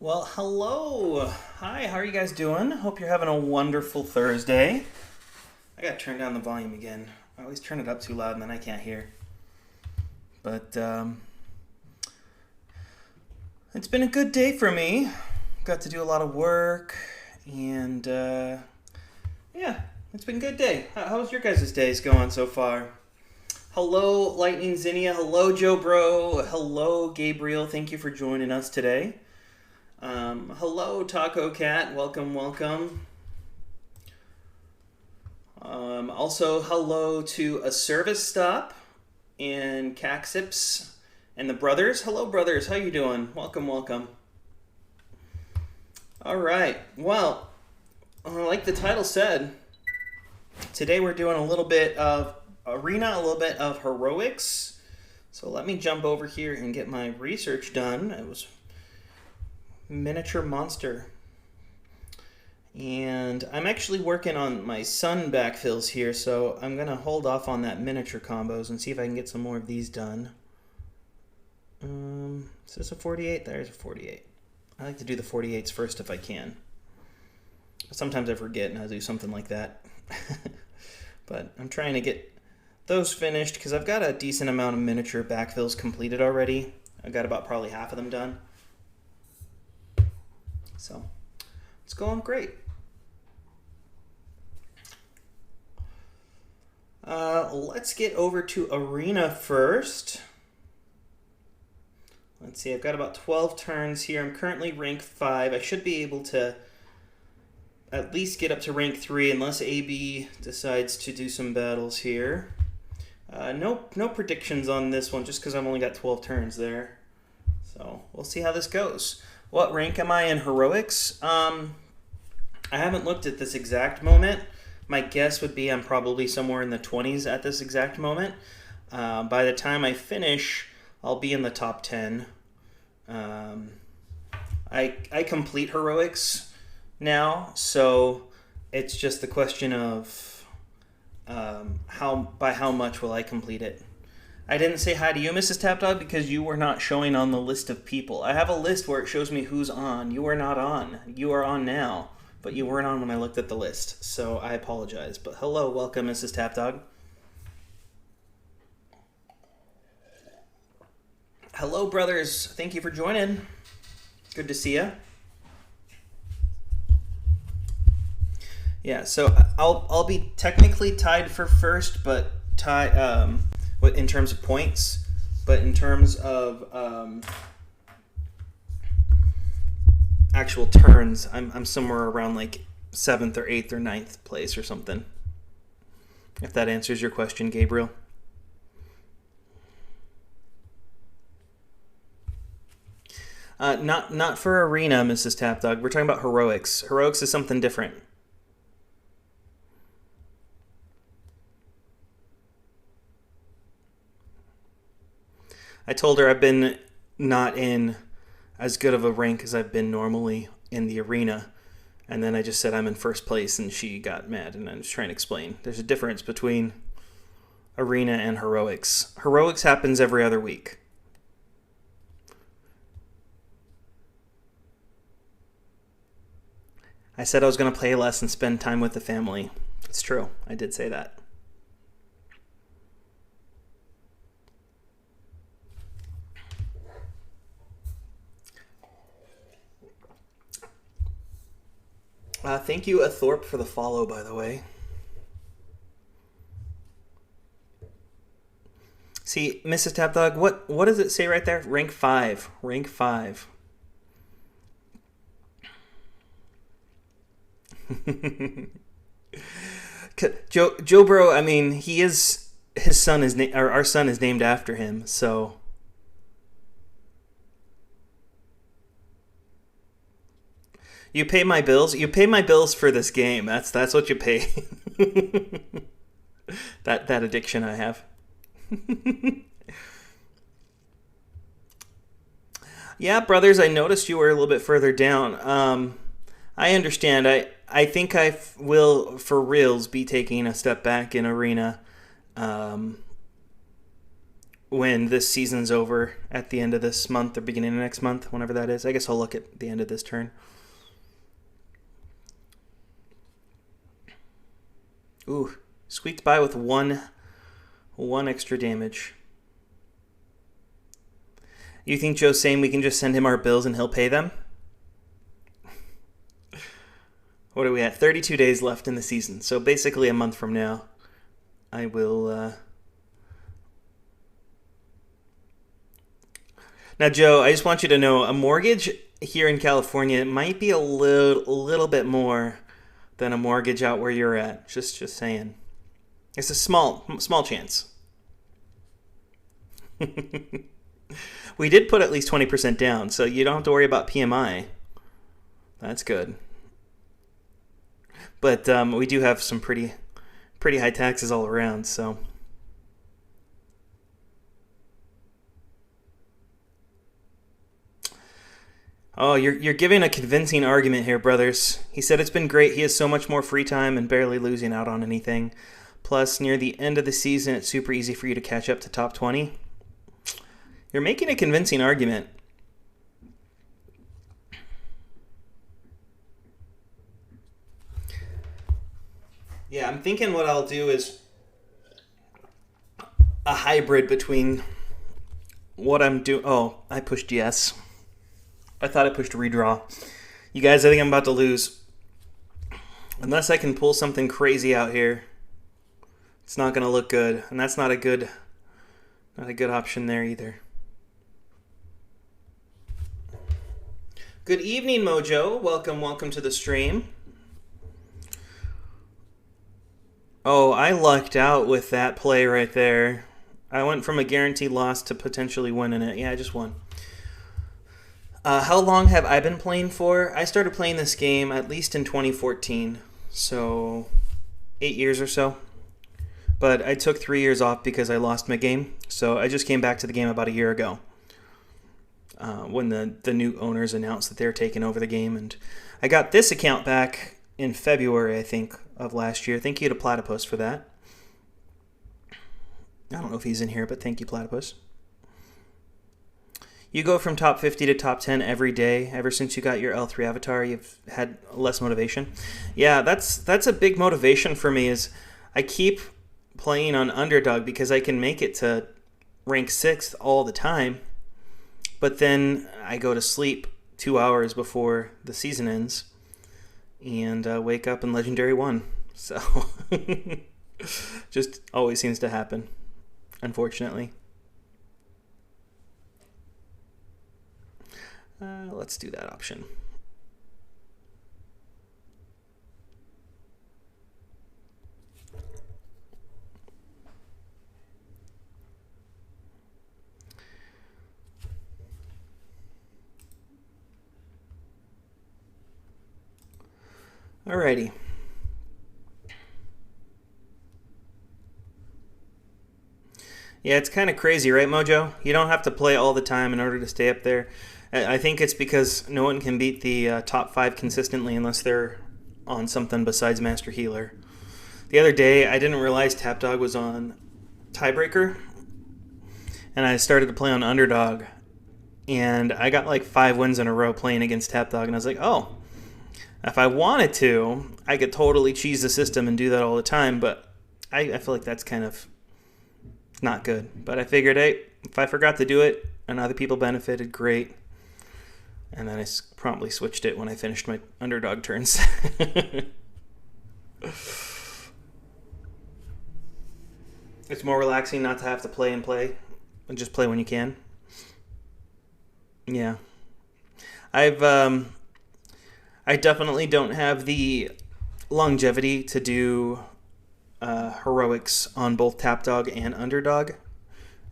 Well, hello. Hi, how are you guys doing? Hope you're having a wonderful Thursday. I gotta turn down the volume again. I always turn it up too loud and then I can't hear. But it's been a good day for me. Got to do a lot of work and yeah, it's been a good day. How's your guys' days going so far? Hello, Lightning Zinnia. Hello, Joe Bro. Hello, Gabriel. Thank you for joining us today. Hello, Taco Cat. Welcome, welcome. Also, hello to A Service Stop and Caxips and the brothers. Hello, brothers. How you doing? Welcome, welcome. All right. Well, like the title said, today we're doing a little bit of arena, a little bit of heroics. So let me jump over here and get my research done. It was miniature monster. And I'm actually working on my sun backfills here, so I'm going to hold off on that miniature combos and see if I can get some more of these done. Is this a 48? There's a 48. I like to do the 48s first if I can. Sometimes I forget and I do something like that. But I'm trying to get those finished because I've got a decent amount of miniature backfills completed already. I've got about probably half of them done. So it's going great. Let's get over to Arena first. Let's see, I've got about 12 turns here. I'm currently rank 5. I should be able to at least get up to rank 3 unless AB decides to do some battles here. No predictions on this one just because I've only got 12 turns there. So we'll see how this goes. What rank am I in heroics? I haven't looked at this exact moment. My guess would be I'm probably somewhere in the 20s at this exact moment. By the time I finish, I'll be in the top 10. I complete heroics now, so it's just the question of by how much will I complete it. I didn't say hi to you, Mrs. Tapdawg, because you were not showing on the list of people. I have a list where it shows me who's on. You are not on. You are on now, but you weren't on when I looked at the list, so I apologize. But hello, welcome, Mrs. Tapdawg. Hello, brothers. Thank you for joining. Good to see you. Yeah, so I'll be technically tied for first, but in terms of points, but in terms of actual turns, I'm somewhere around like 7th or 8th or 9th place or something. If that answers your question, Gabriel. Not for arena, Mrs. Tapdawg. We're talking about heroics. Heroics is something different. I told her I've been not in as good of a rank as I've been normally in the arena. And then I just said I'm in first place, and she got mad, and I was trying to explain. There's a difference between arena and heroics. Heroics happens every other week. I said I was going to play less and spend time with the family. It's true. I did say that. Thank you, Athorpe, for the follow, by the way. See, Mrs. Tapdawg, what does it say right there? Rank 5. Rank 5. Joe Bro, I mean, his son is our son is named after him, so you pay my bills. You pay my bills for this game. That's what you pay. that addiction I have. Yeah, brothers, I noticed you were a little bit further down. I understand. I think I will, for reals, be taking a step back in arena. when this season's over at the end of this month or beginning of next month, whenever that is. I guess I'll look at the end of this turn. Ooh, squeaked by with one extra damage. You think Joe's saying we can just send him our bills and he'll pay them? What are we at? 32 days left in the season. So basically a month from now, I will... Now, Joe, I just want you to know, a mortgage here in California might be a little bit more than a mortgage out where you're at. Just saying. It's a small chance. We did put at least 20% down, so you don't have to worry about PMI. That's good. But we do have some pretty high taxes all around, so... Oh, you're giving a convincing argument here, brothers. He said it's been great. He has so much more free time and barely losing out on anything. Plus, near the end of the season, it's super easy for you to catch up to top 20. You're making a convincing argument. Yeah, I'm thinking what I'll do is a hybrid between what I'm doing. Oh, I pushed yes. I thought I pushed redraw. You guys, I think I'm about to lose. Unless I can pull something crazy out here, it's not going to look good. And that's not a good option there either. Good evening, Mojo. Welcome to the stream. Oh, I lucked out with that play right there. I went from a guaranteed loss to potentially winning it. Yeah, I just won. How long have I been playing for? I started playing this game at least in 2014, so 8 years or so. But I took 3 years off because I lost my game, so I just came back to the game about a year ago when the new owners announced that they were taking over the game. And I got this account back in February, I think, of last year. Thank you to Platypus for that. I don't know if he's in here, but thank you, Platypus. You go from top 50 to top 10 every day. Ever since you got your L3 avatar, you've had less motivation. Yeah, that's a big motivation for me is I keep playing on Underdog because I can make it to rank 6th all the time. But then I go to sleep 2 hours before the season ends and wake up in Legendary 1. So just always seems to happen, unfortunately. Let's do that option. Alrighty. Yeah, it's kind of crazy, right, Mojo? You don't have to play all the time in order to stay up there. I think it's because no one can beat the top 5 consistently unless they're on something besides Master Healer. The other day, I didn't realize Tapdawg was on Tiebreaker, and I started to play on Underdog, and I got like 5 wins in a row playing against Tapdawg, and I was like, oh, if I wanted to, I could totally cheese the system and do that all the time, but I feel like that's kind of not good. But I figured, hey, if I forgot to do it and other people benefited, great. And then I promptly switched it when I finished my Underdog turns. It's more relaxing not to have to play and just play when you can. Yeah. I definitely don't have the longevity to do heroics on both Tapdawg and Underdog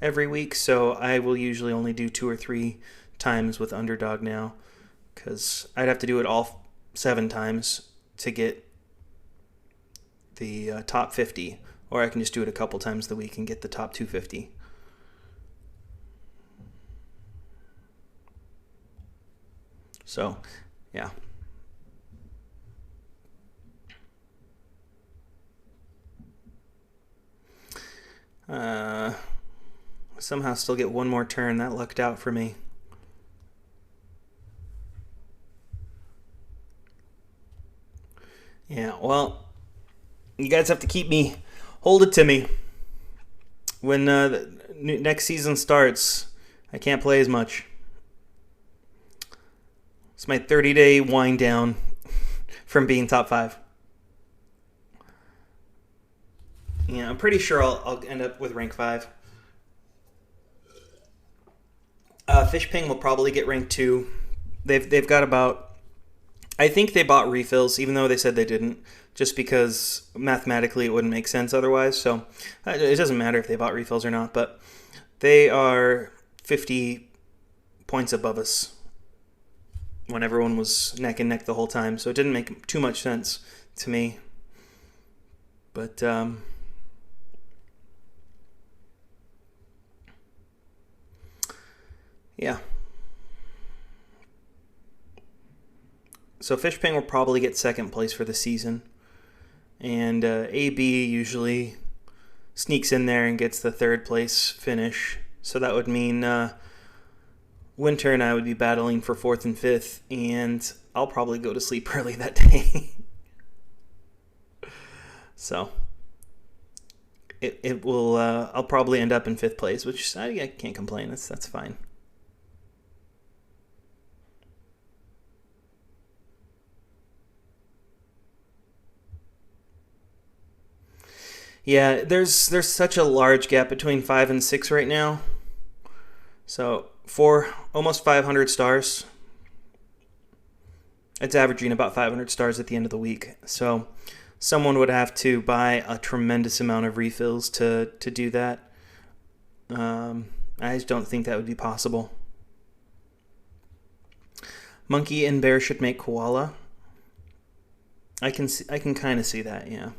every week, so I will usually only do 2 or 3 times with Underdog now, because I'd have to do it all 7 times to get the top 50, or I can just do it a couple times the week and get the top 250. So, yeah. somehow still get one more turn. That lucked out for me. Yeah, well, you guys have to hold it to me. When the next season starts, I can't play as much. It's my 30-day wind down from being top 5. Yeah, I'm pretty sure I'll end up with rank 5. Fishping will probably get rank 2. They've got about... I think they bought refills, even though they said they didn't, just because mathematically it wouldn't make sense otherwise. So it doesn't matter if they bought refills or not, but they are 50 points above us when everyone was neck and neck the whole time. So it didn't make too much sense to me. But yeah. So Fishping will probably get second place for the season. And AB usually sneaks in there and gets the third place finish. So that would mean Winter and I would be battling for 4th and 5th. And I'll probably go to sleep early that day. So it will. I'll probably end up in 5th place, which I can't complain. That's fine. Yeah, there's such a large gap between 5 and 6 right now. So for almost 500 stars, it's averaging about 500 stars at the end of the week. So someone would have to buy a tremendous amount of refills to do that. I just don't think that would be possible. Monkey and bear should make koala. I can kind of see that, yeah.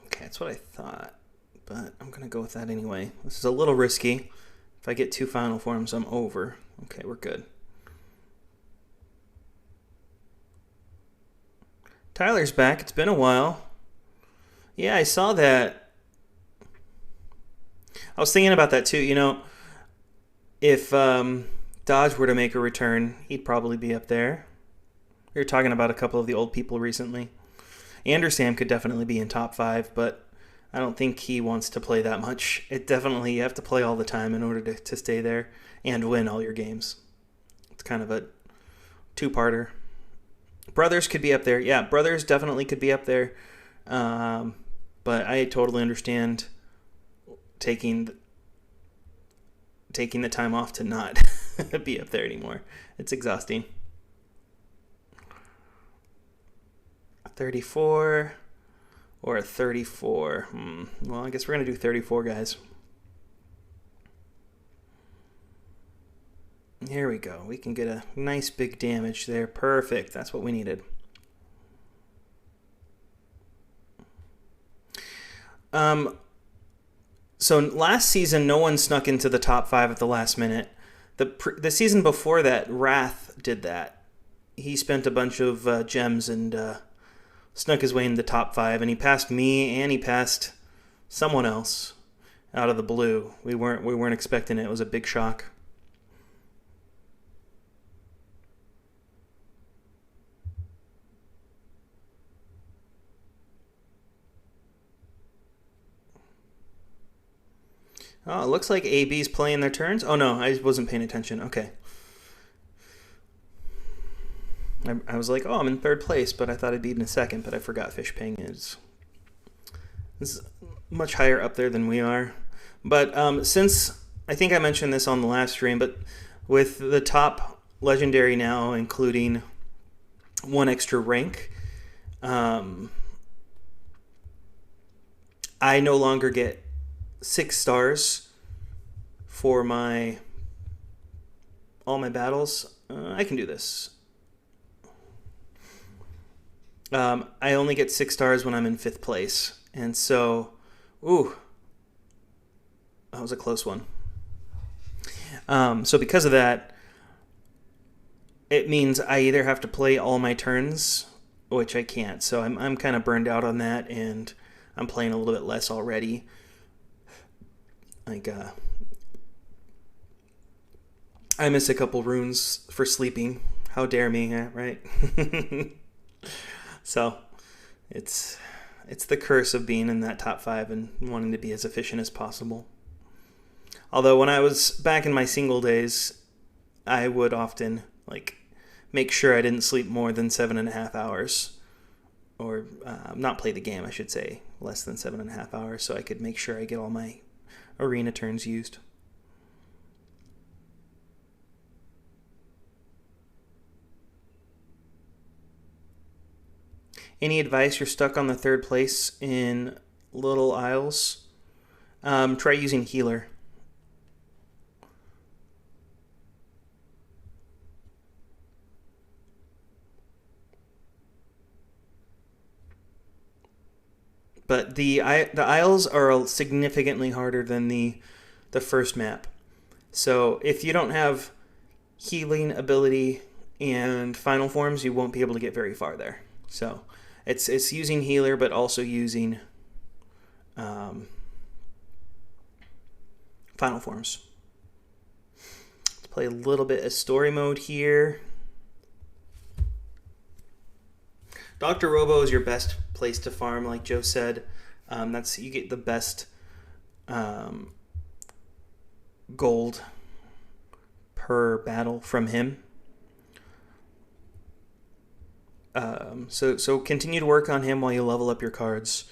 Okay, that's what I thought, but I'm gonna go with that anyway. This is a little risky. If I get 2 final forms, I'm over. Okay, we're good. Tyler's back. It's been a while. Yeah, I saw that. I was thinking about that too. You know, if Dodge were to make a return, he'd probably be up there. We were talking about a couple of the old people recently. Andersam could definitely be in top 5, but I don't think he wants to play that much. You have to play all the time in order to stay there and win all your games. It's kind of a two-parter. Brothers could be up there. Yeah, Brothers definitely could be up there. But I totally understand taking the time off to not be up there anymore. It's exhausting. 34 or a 34. Well, I guess we're going to do 34, guys. Here we go. We can get a nice big damage there. Perfect. That's what we needed. So last season, no one snuck into the top 5 at the last minute. The season before that, Wrath did that. He spent a bunch of gems and snuck his way into the top 5, and he passed me and he passed someone else out of the blue. We weren't expecting it. It was a big shock. Oh, it looks like AB's playing their turns. Oh no, I wasn't paying attention. Okay. I was like, oh, I'm in 3rd place, but I thought I'd be in 2nd, but I forgot Fishping is much higher up there than we are. But since, I think I mentioned this on the last stream, but with the top legendary now, including 1 extra rank, I no longer get 6 stars for all my battles. I can do this. I only get 6 stars when I'm in 5th place. And so, ooh, that was a close one. So because of that, it means I either have to play all my turns, which I can't. So I'm kind of burned out on that, and I'm playing a little bit less already. Like, I miss a couple runes for sleeping. How dare me, right? So, it's the curse of being in that top 5 and wanting to be as efficient as possible. Although when I was back in my single days, I would often make sure I didn't sleep more than 7.5 hours, or not play the game, I should say, less than 7.5 hours, so I could make sure I get all my arena turns used. Any advice? You're stuck on the 3rd place in Little Isles. Try using Healer. But the Isles are significantly harder than the first map. So if you don't have healing ability and final forms, you won't be able to get very far there. So it's using Healer, but also using final forms. Let's play a little bit of story mode here. Dr. Robo is your best place to farm, like Joe said. You get the best gold per battle from him. So continue to work on him while you level up your cards.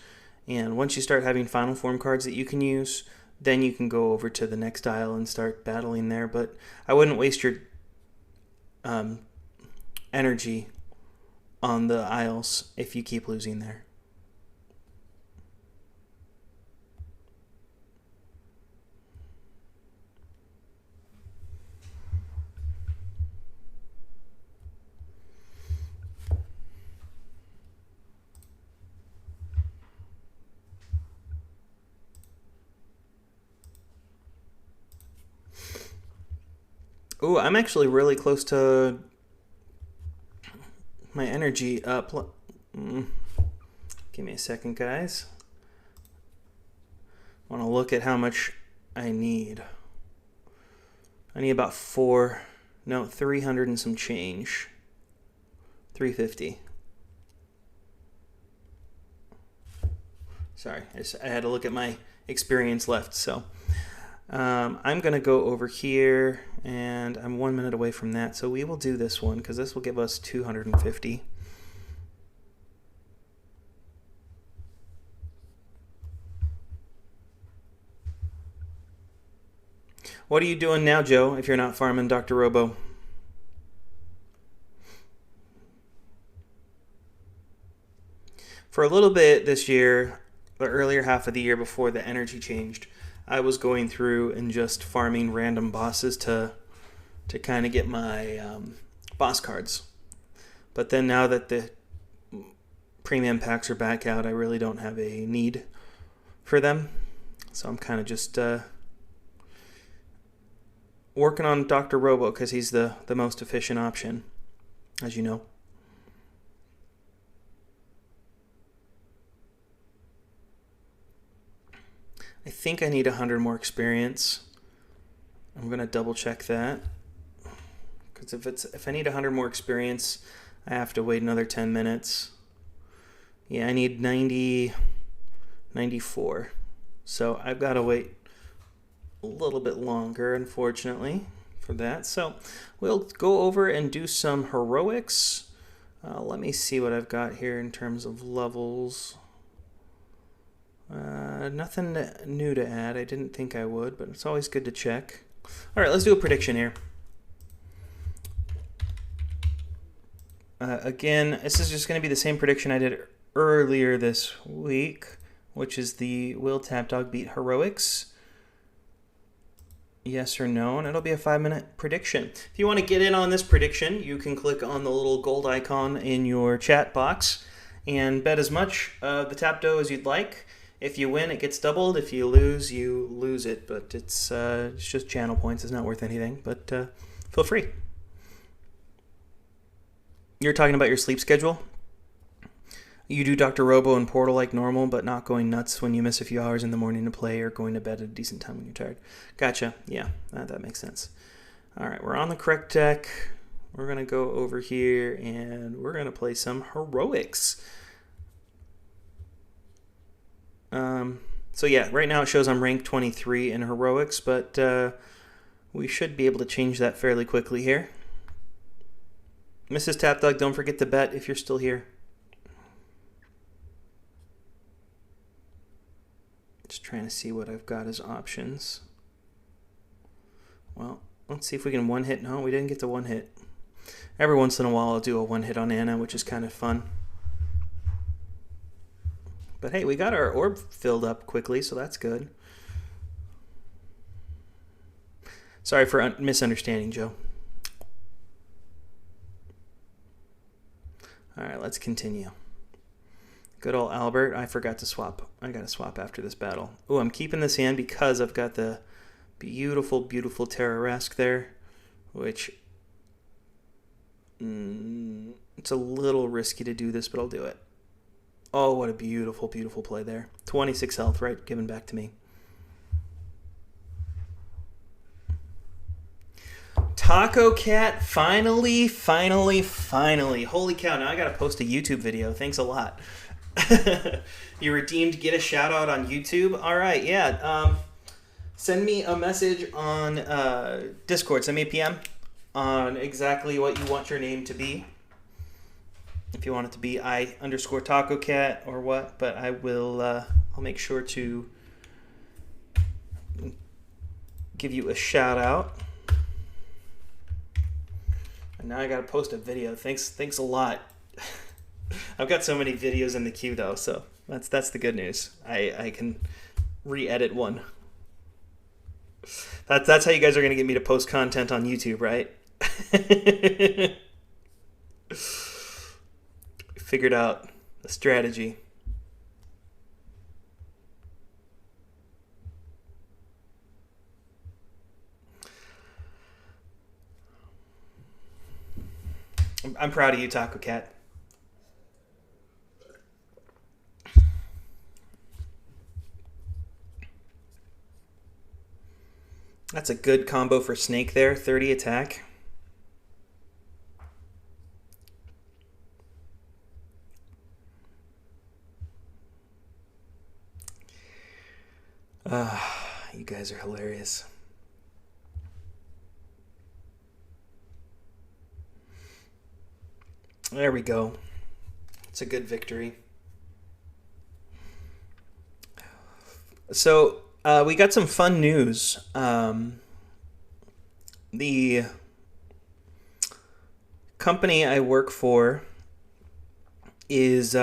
And once you start having final form cards that you can use, then you can go over to the next isle and start battling there. But I wouldn't waste your energy on the Isles if you keep losing there. Ooh, I'm actually really close to my energy up. Give me a second, guys. I want to look at how much I need. I need about 300 and some change. 350. Sorry, I had to look at my experience left, so I'm going to go over here, and I'm 1 minute away from that, so we will do this one, because this will give us 250. What are you doing now, Joe, if you're not farming Dr. Robo? For a little bit this year, the earlier half of the year before the energy changed, I was going through and just farming random bosses to kind of get my boss cards. But then now that the premium packs are back out, I really don't have a need for them. So I'm kind of just working on Dr. Robo because he's the most efficient option, as you know. I think I need 100 more experience. I'm going to double check that. Because if I need 100 more experience, I have to wait another 10 minutes. Yeah, I need 94. So I've got to wait a little bit longer, unfortunately, for that. So we'll go over and do some heroics. Let me see what I've got here in terms of levels. Nothing new to add. I didn't think I would, but it's always good to check. All right, let's do a prediction here. Again, this is just going to be the same prediction I did earlier this week, which is will Tapdawg beat heroics? Yes or no, and it'll be a 5-minute prediction. If you want to get in on this prediction, you can click on the little gold icon in your chat box and bet as much of the Tapdawg as you'd like. If you win, it gets doubled. If you lose, you lose it. But it's just channel points. It's not worth anything. But feel free. You're talking about your sleep schedule? You do Dr. Robo and Portal like normal, but not going nuts when you miss a few hours in the morning to play or going to bed at a decent time when you're tired. Gotcha. Yeah, that makes sense. All right, we're on the correct deck. We're going to go over here and we're going to play some heroics. So yeah, right now it shows I'm ranked 23 in heroics, but we should be able to change that fairly quickly here. Mrs. Tapdawg, don't forget to bet if you're still here. Just trying to see what I've got as options. Well, let's see if we can one hit. No, we didn't get to one hit. Every once in a while I'll do a one hit on Anna, which is kind of fun. But hey, we got our orb filled up quickly, so that's good. Sorry for misunderstanding, Joe. All right, let's continue. Good old Albert. I forgot to swap. I got to swap after this battle. Oh, I'm keeping this hand because I've got the beautiful, beautiful Terrarask there, which it's a little risky to do this, but I'll do it. Oh, what a beautiful, beautiful play there. 26 health, right? Given back to me. Taco Cat, finally. Holy cow, now I gotta post a YouTube video. Thanks a lot. You redeemed get a shout out on YouTube. All right, yeah. Send me a message on Discord. Send me a PM on exactly what you want your name to be. If you want it to be I_TacoCat or what, but I will. I'll make sure to give you a shout out. And now I gotta post a video. Thanks a lot. I've got so many videos in the queue though, so that's the good news. I can re-edit one. That's how you guys are gonna get me to post content on YouTube, right? Figured out a strategy. I'm proud of you, Taco Cat. That's a good combo for Snake there. 30 attack. You guys are hilarious. There we go. It's a good victory. So, we got some fun news. The company I work for is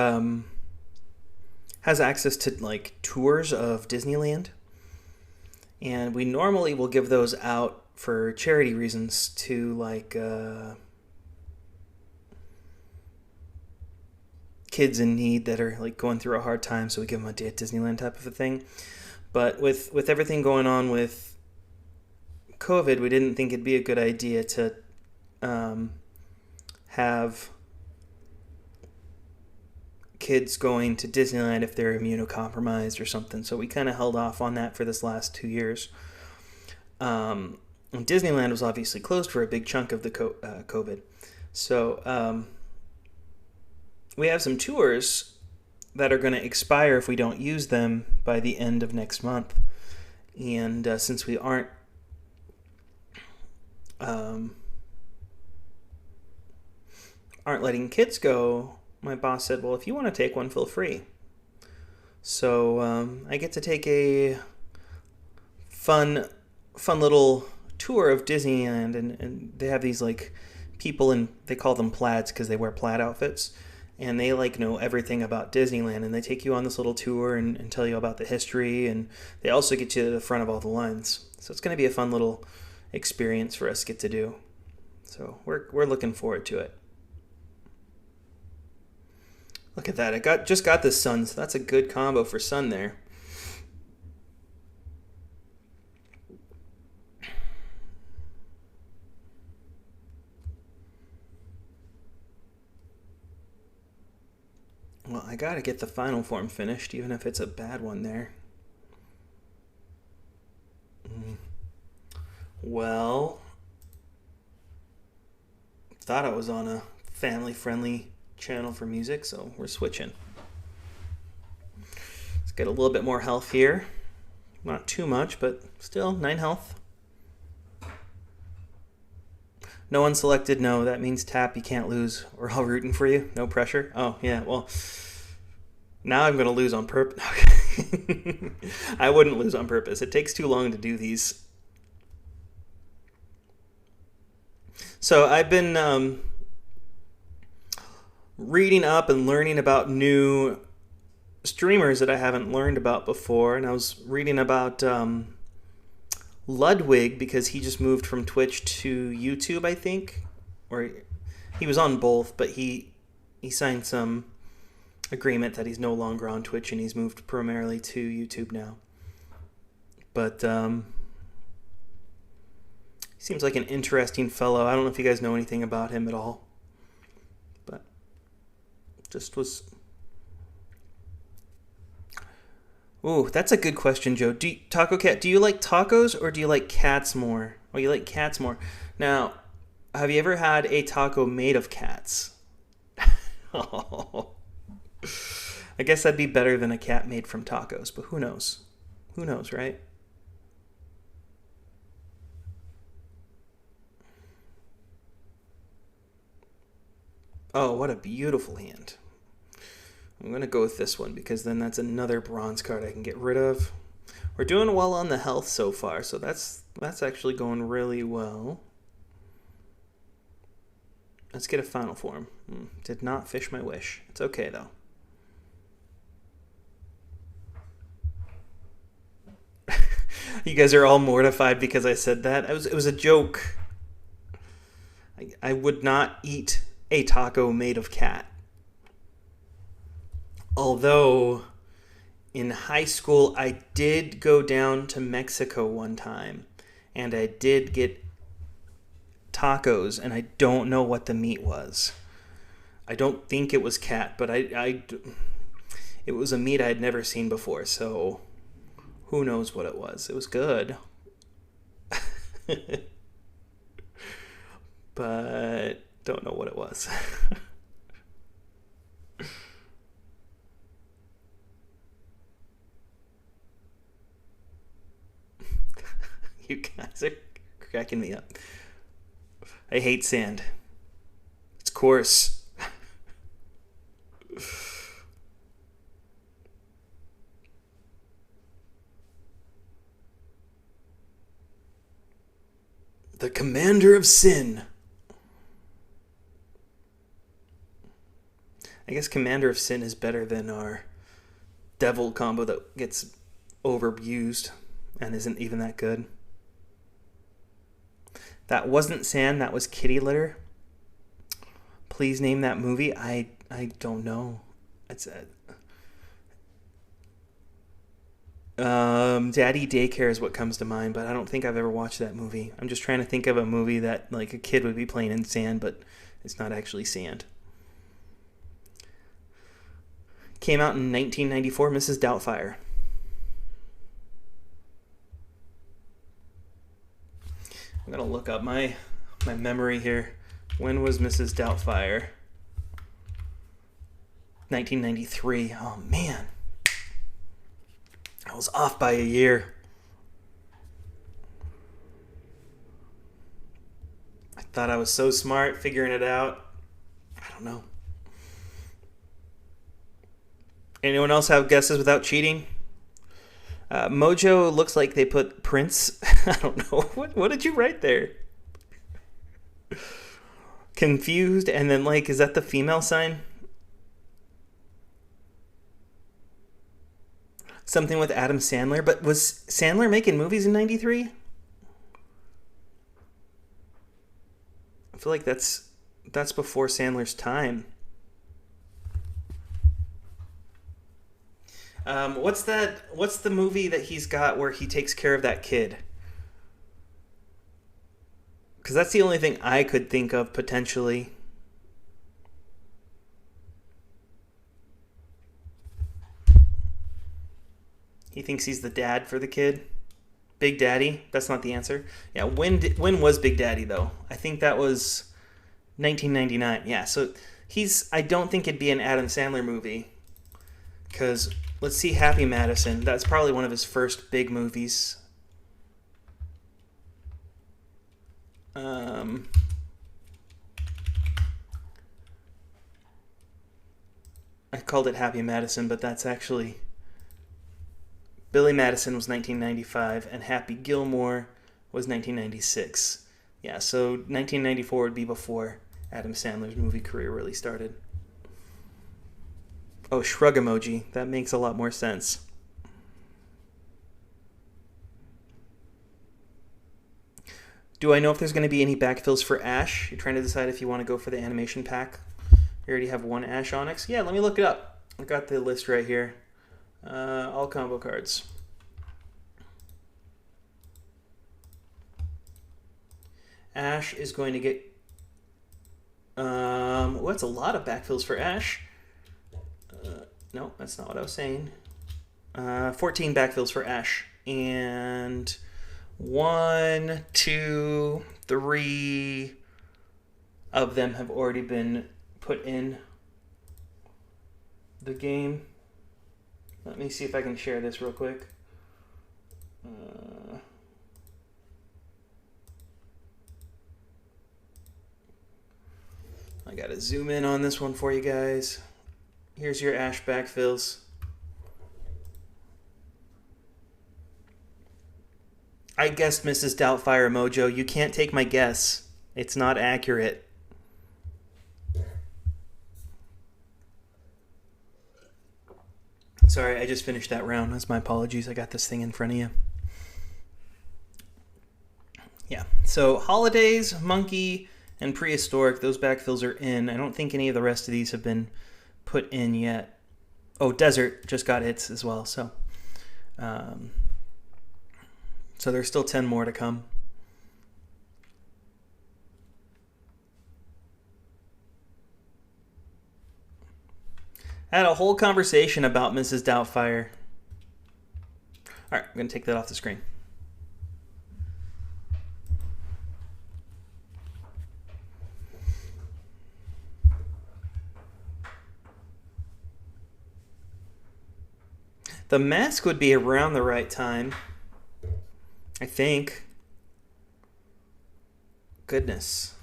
has access to like tours of Disneyland, and we normally will give those out for charity reasons to like kids in need that are like going through a hard time, so we give them a day at Disneyland type of a thing. But with everything going on with COVID, we didn't think it'd be a good idea to have kids going to Disneyland if they're immunocompromised or something. So we kind of held off on that for this last 2 years. And Disneyland was obviously closed for a big chunk of the COVID. So we have some tours that are going to expire if we don't use them by the end of next month. And since we aren't letting kids go, my boss said, well, if you want to take one, feel free. So I get to take a fun little tour of Disneyland, and they have these like people, and they call them plaids because they wear plaid outfits, and they like know everything about Disneyland, and they take you on this little tour and tell you about the history, and they also get you to the front of all the lines. So it's going to be a fun little experience for us to get to do. So we're looking forward to it. Look at that. I just got the sun, so that's a good combo for sun there. Well, I gotta get the final form finished, even if it's a bad one there. Well, thought I was on a family-friendly channel for music, so we're switching. Let's get a little bit more health here. Not too much, but still 9 health. No one selected. No, that means Tap, you can't lose. We're all rooting for you. No pressure. Oh, yeah, well, now I'm going to lose on purpose. I wouldn't lose on purpose. It takes too long to do these. So I've been reading up and learning about new streamers that I haven't learned about before. And I was reading about Ludwig, because he just moved from Twitch to YouTube, I think. Or he was on both, but he signed some agreement that he's no longer on Twitch and he's moved primarily to YouTube now. But he seems like an interesting fellow. I don't know if you guys know anything about him at all, but just was... Ooh, that's a good question, Joe. Taco Cat, do you like tacos or do you like cats more? Oh, you like cats more. Now, have you ever had a taco made of cats? Oh. I guess that'd be better than a cat made from tacos, but who knows? Who knows, right? Oh, what a beautiful hand. I'm going to go with this one because then that's another bronze card I can get rid of. We're doing well on the health so far, so that's actually going really well. Let's get a final form. Did not fish my wish. It's okay, though. You guys are all mortified because I said that. It was a joke. I would not eat a taco made of cat. Although, in high school, I did go down to Mexico one time, and I did get tacos, and I don't know what the meat was. I don't think it was cat, but it was a meat I had never seen before, so who knows what it was. It was good. But don't know what it was. You guys are cracking me up. I hate sand. It's coarse. The Commander of Sin. I guess Commander of Sin is better than our Devil combo that gets overused and isn't even that good. That wasn't sand, that was kitty litter. Please name that movie. I don't know. It's Daddy Daycare is what comes to mind, but I don't think I've ever watched that movie. I'm just trying to think of a movie that like a kid would be playing in sand, but it's not actually sand. Came out in 1994, Mrs. Doubtfire. I'm going to look up my memory here. When was Mrs. Doubtfire? 1993. Oh, man. I was off by a year. I thought I was so smart figuring it out. I don't know. Anyone else have guesses without cheating? Mojo looks like they put Prince. I don't know. What did you write there? Confused, and then like, is that the female sign? Something with Adam Sandler, but was Sandler making movies in 93? I feel like that's before Sandler's time. What's the movie that he's got where he takes care of that kid? Because that's the only thing I could think of potentially. He thinks he's the dad for the kid. Big Daddy. That's not the answer. Yeah, when was Big Daddy, though? I think that was 1999. Yeah, so I don't think it'd be an Adam Sandler movie. Because, let's see, Happy Madison. That's probably one of his first big movies. I called it Happy Madison, but that's actually... Billy Madison was 1995, and Happy Gilmore was 1996. Yeah, so 1994 would be before Adam Sandler's movie career really started. Oh, shrug emoji. That makes a lot more sense. Do I know if there's going to be any backfills for Ash? You're trying to decide if you want to go for the animation pack. You already have one Ash Onyx? Yeah, let me look it up. I got the list right here. All combo cards. Ash is going to get... that's a lot of backfills for Ash. No, that's not what I was saying. 14 backfills for Ash. And 1, 2, 3 of them have already been put in the game. Let me see if I can share this real quick. I gotta zoom in on this one for you guys. Here's your Ash backfills. I guessed Mrs. Doubtfire Mojo. You can't take my guess. It's not accurate. Sorry, I just finished that round. That's my apologies. I got this thing in front of you. Yeah, so Holidays, Monkey, and Prehistoric, those backfills are in. I don't think any of the rest of these have been put in yet. Oh, Desert just got hits as well, so there's still 10 more to come. I had a whole conversation about Mrs. Doubtfire. All right, I'm going to take that off the screen. The Mask would be around the right time, I think. Goodness.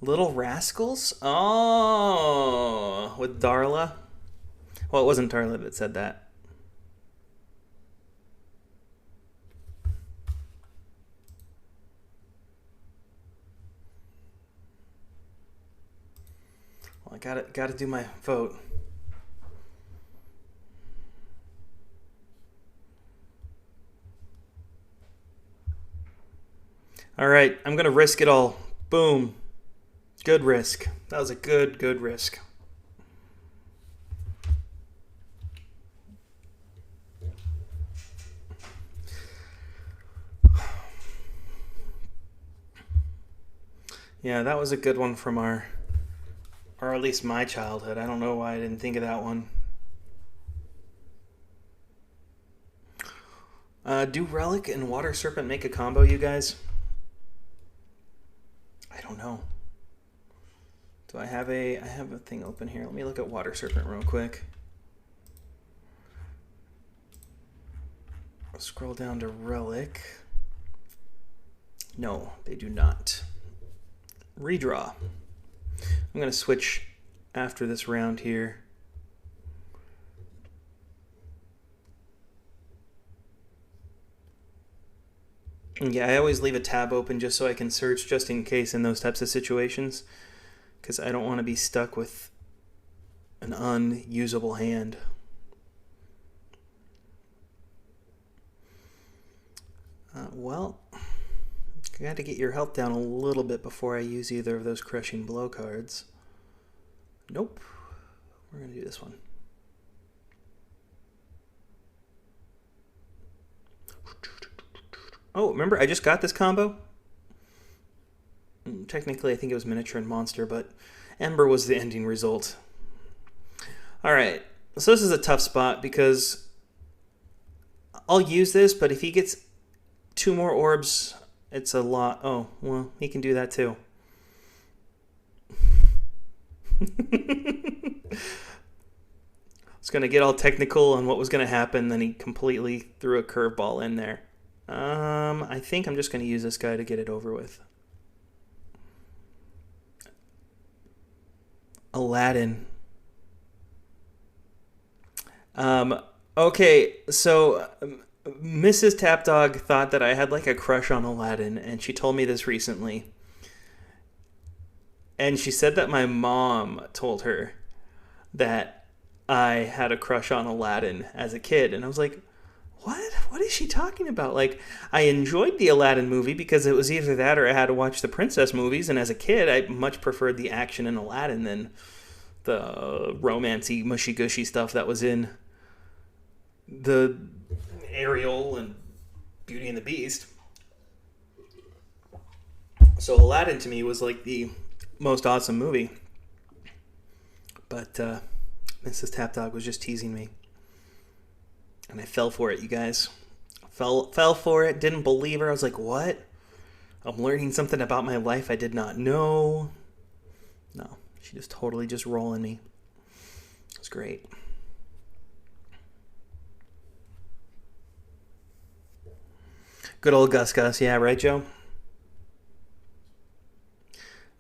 Little Rascals? Oh, with Darla? Well, it wasn't Darla that said that. Well, I gotta do my vote. All right, I'm gonna risk it all. Boom. Good risk. That was a good risk. Yeah, that was a good one from or at least my childhood. I don't know why I didn't think of that one. Do Relic and Water Serpent make a combo, you guys? I don't know. Do I have I have a thing open here. Let me look at Water Serpent real quick. I'll scroll down to Relic. No, they do not. Redraw. I'm going to switch after this round here. And yeah, I always leave a tab open just so I can search just in case in those types of situations, because I don't want to be stuck with an unusable hand. Well, I got to get your health down a little bit before I use either of those Crushing Blow cards. Nope. We're going to do this one. Oh, remember, I just got this combo? Technically, I think it was Miniature and Monster, but Ember was the ending result. Alright, so this is a tough spot because I'll use this, but if he gets 2 more orbs, it's a lot. Oh, well, he can do that too. I was going to get all technical on what was going to happen, then he completely threw a curveball in there. I think I'm just going to use this guy to get it over with. Aladdin. Okay, so Mrs. Tapdawg thought that I had like a crush on Aladdin, and she told me this recently. And she said that my mom told her that I had a crush on Aladdin as a kid. And I was like, what? What is she talking about? Like, I enjoyed the Aladdin movie because it was either that or I had to watch the princess movies. And as a kid, I much preferred the action in Aladdin than the romancy, mushy-gushy stuff that was in the Ariel and Beauty and the Beast. So Aladdin to me was like the most awesome movie. But Mrs. Tapdawg was just teasing me. And I fell for it, you guys. Fell for it, didn't believe her. I was like, what? I'm learning something about my life I did not know. No, she just totally just rolling me. It was great. Good old Gus Gus. Yeah, right, Joe?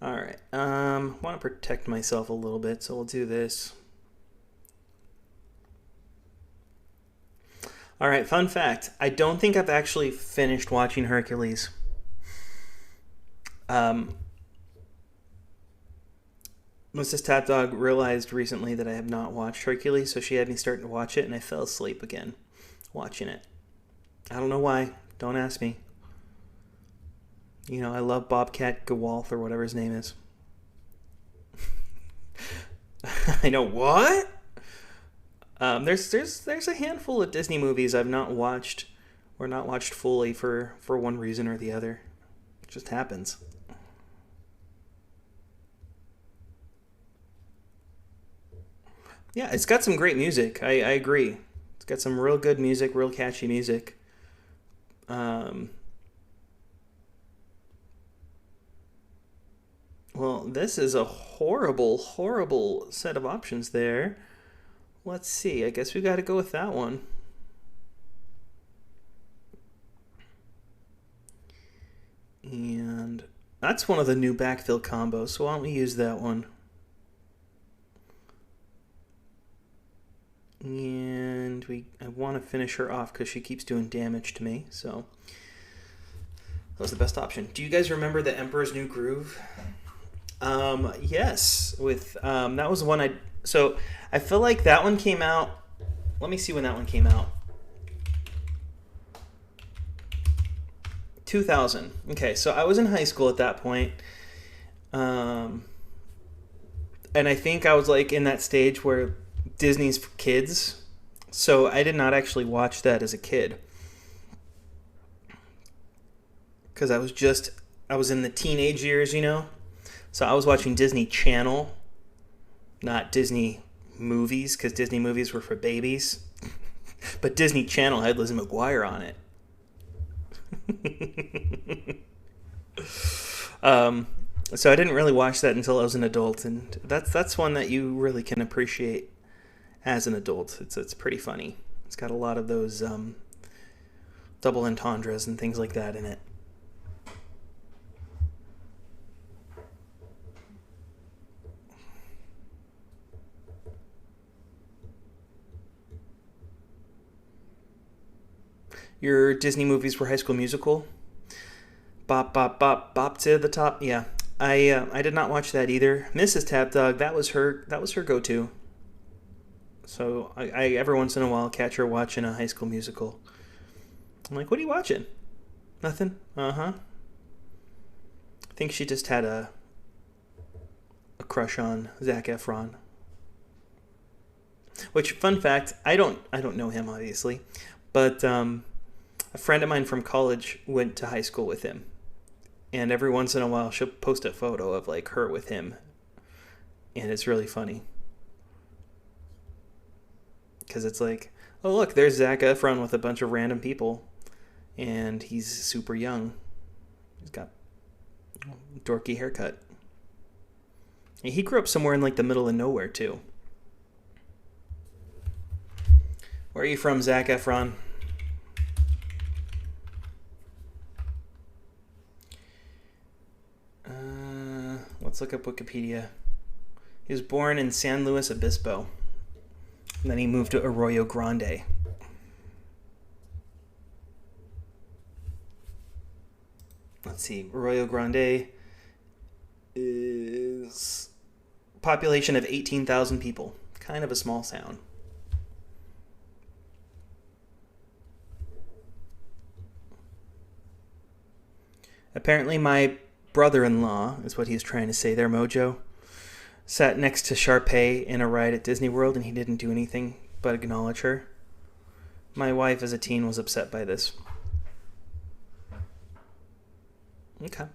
Alright. I want to protect myself a little bit, so we'll do this. Alright, fun fact. I don't think I've actually finished watching Hercules. Mrs. Tapdawg realized recently that I have not watched Hercules, so she had me start to watch it, and I fell asleep again watching it. I don't know why. Don't ask me. You know, I love Bobcat Goldthwait or whatever his name is. I know what? There's a handful of Disney movies I've not watched or not watched fully for one reason or the other. It just happens. Yeah, it's got some great music. I agree. It's got some real good music, real catchy music. Well, this is a horrible, horrible set of options there. Let's see. I guess we got to go with that one. And that's one of the new backfill combos, so why don't we use that one? And I want to finish her off because she keeps doing damage to me, so that was the best option. Do you guys remember the Emperor's New Groove? Yes, with that was the one so I feel like that one came out. Let me see when that one came out. 2000. Okay, so I was in high school at that point. And I think I was like in that stage where Disney's for kids. So I did not actually watch that as a kid. Because I was in the teenage years, you know? So I was watching Disney Channel, not Disney movies, because Disney movies were for babies. But Disney Channel had Lizzie McGuire on it. So I didn't really watch that until I was an adult, and that's one that you really can appreciate as an adult. It's pretty funny. It's got a lot of those double entendres and things like that in it. Your Disney movies were High School Musical? Bop, bop, bop, bop to the top. Yeah, I did not watch that either. Mrs. Tapdawg, that was her go-to. So I every once in a while catch her watching a High School Musical. I'm like, what are you watching? Nothing? Uh-huh. I think she just had a crush on Zac Efron. Which, fun fact, I don't know him, obviously. But a friend of mine from college went to high school with him. And every once in a while, she'll post a photo of, like, her with him. And it's really funny. Because it's like, Oh, look, there's Zac Efron with a bunch of random people. And he's super young. He's got a dorky haircut. And he grew up somewhere in like the middle of nowhere, too. Where are you from, Zac Efron? Let's look up Wikipedia. He was born in San Luis Obispo. And then he moved to Arroyo Grande. Let's see. Arroyo Grande is population of 18,000 people. Kind of a small town. Apparently my brother-in-law, is what he's trying to say there, Mojo, sat next to Sharpay in a ride at Disney World and he didn't do anything but acknowledge her. My wife as a teen was upset by this. Okay.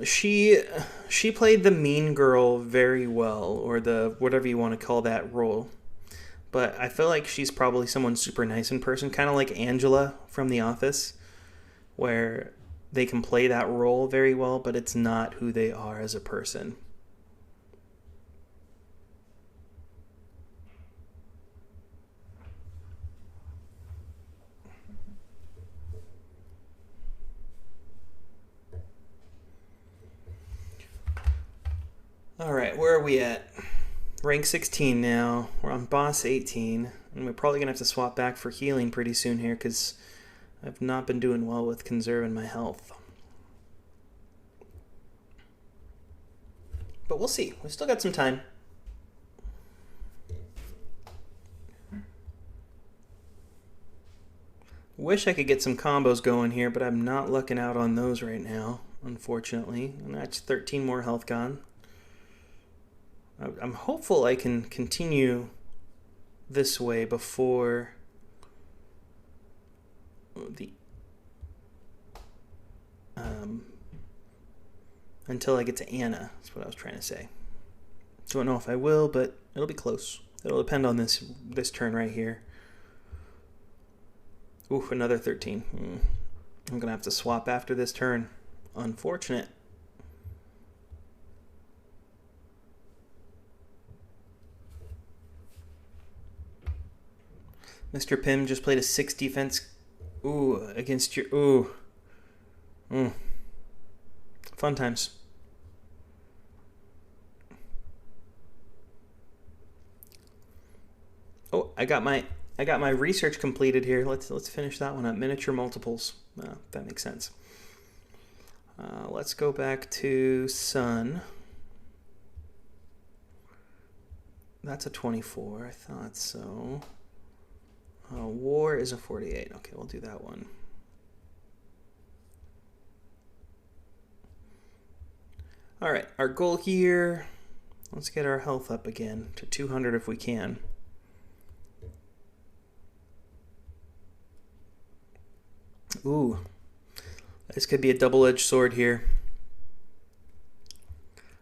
She played the mean girl very well, or the whatever you want to call that role. But I feel like she's probably someone super nice in person, kind of like Angela from The Office, where they can play that role very well, but it's not who they are as a person. All right, where are we at? Rank 16 now. We're on boss 18, and we're probably going to have to swap back for healing pretty soon here because I've not been doing well with conserving my health. But we'll see. We've still got some time. Wish I could get some combos going here, but I'm not lucking out on those right now, unfortunately. And that's 13 more health gone. I'm hopeful I can continue this way before the until I get to Anna. That's what I was trying to say. Don't know if I will, but it'll be close. It'll depend on this turn right here. Ooh, another 13. I'm gonna have to swap after this turn. Unfortunate. Mr. Pym just played a 6 defense. Ooh, against your... Ooh. Fun times. Oh, I got my research completed here. Let's finish that one up. Miniature multiples. That makes sense. Let's go back to Sun. That's a 24. I thought so. War is a 48. Okay, we'll do that one. All right, our goal here, let's get our health up again to 200 if we can. Ooh, this could be a double-edged sword here.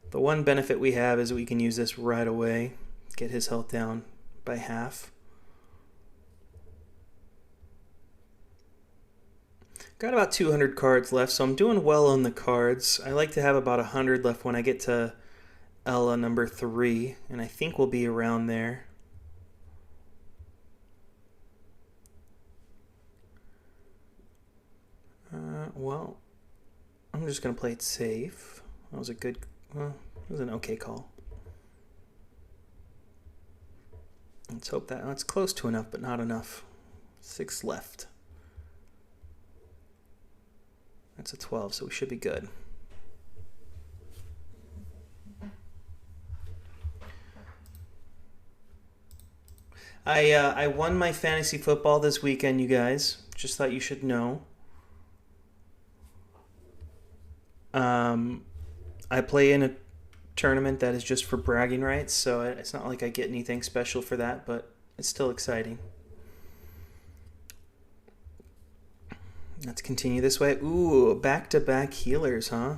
The one benefit we have is we can use this right away, get his health down by half. Got about 200 cards left, so I'm doing well on the cards. I like to have about 100 left when I get to Ella number 3, and I think we'll be around there. Well, I'm just going to play it safe. That was a good, well, it was an okay call. Let's hope that's close to enough, but not enough. 6 left. That's a 12, so we should be good. I won my fantasy football this weekend, you guys. Just thought you should know. I play in a tournament that is just for bragging rights, so it's not like I get anything special for that, but it's still exciting. Let's continue this way. Ooh, back-to-back healers, huh?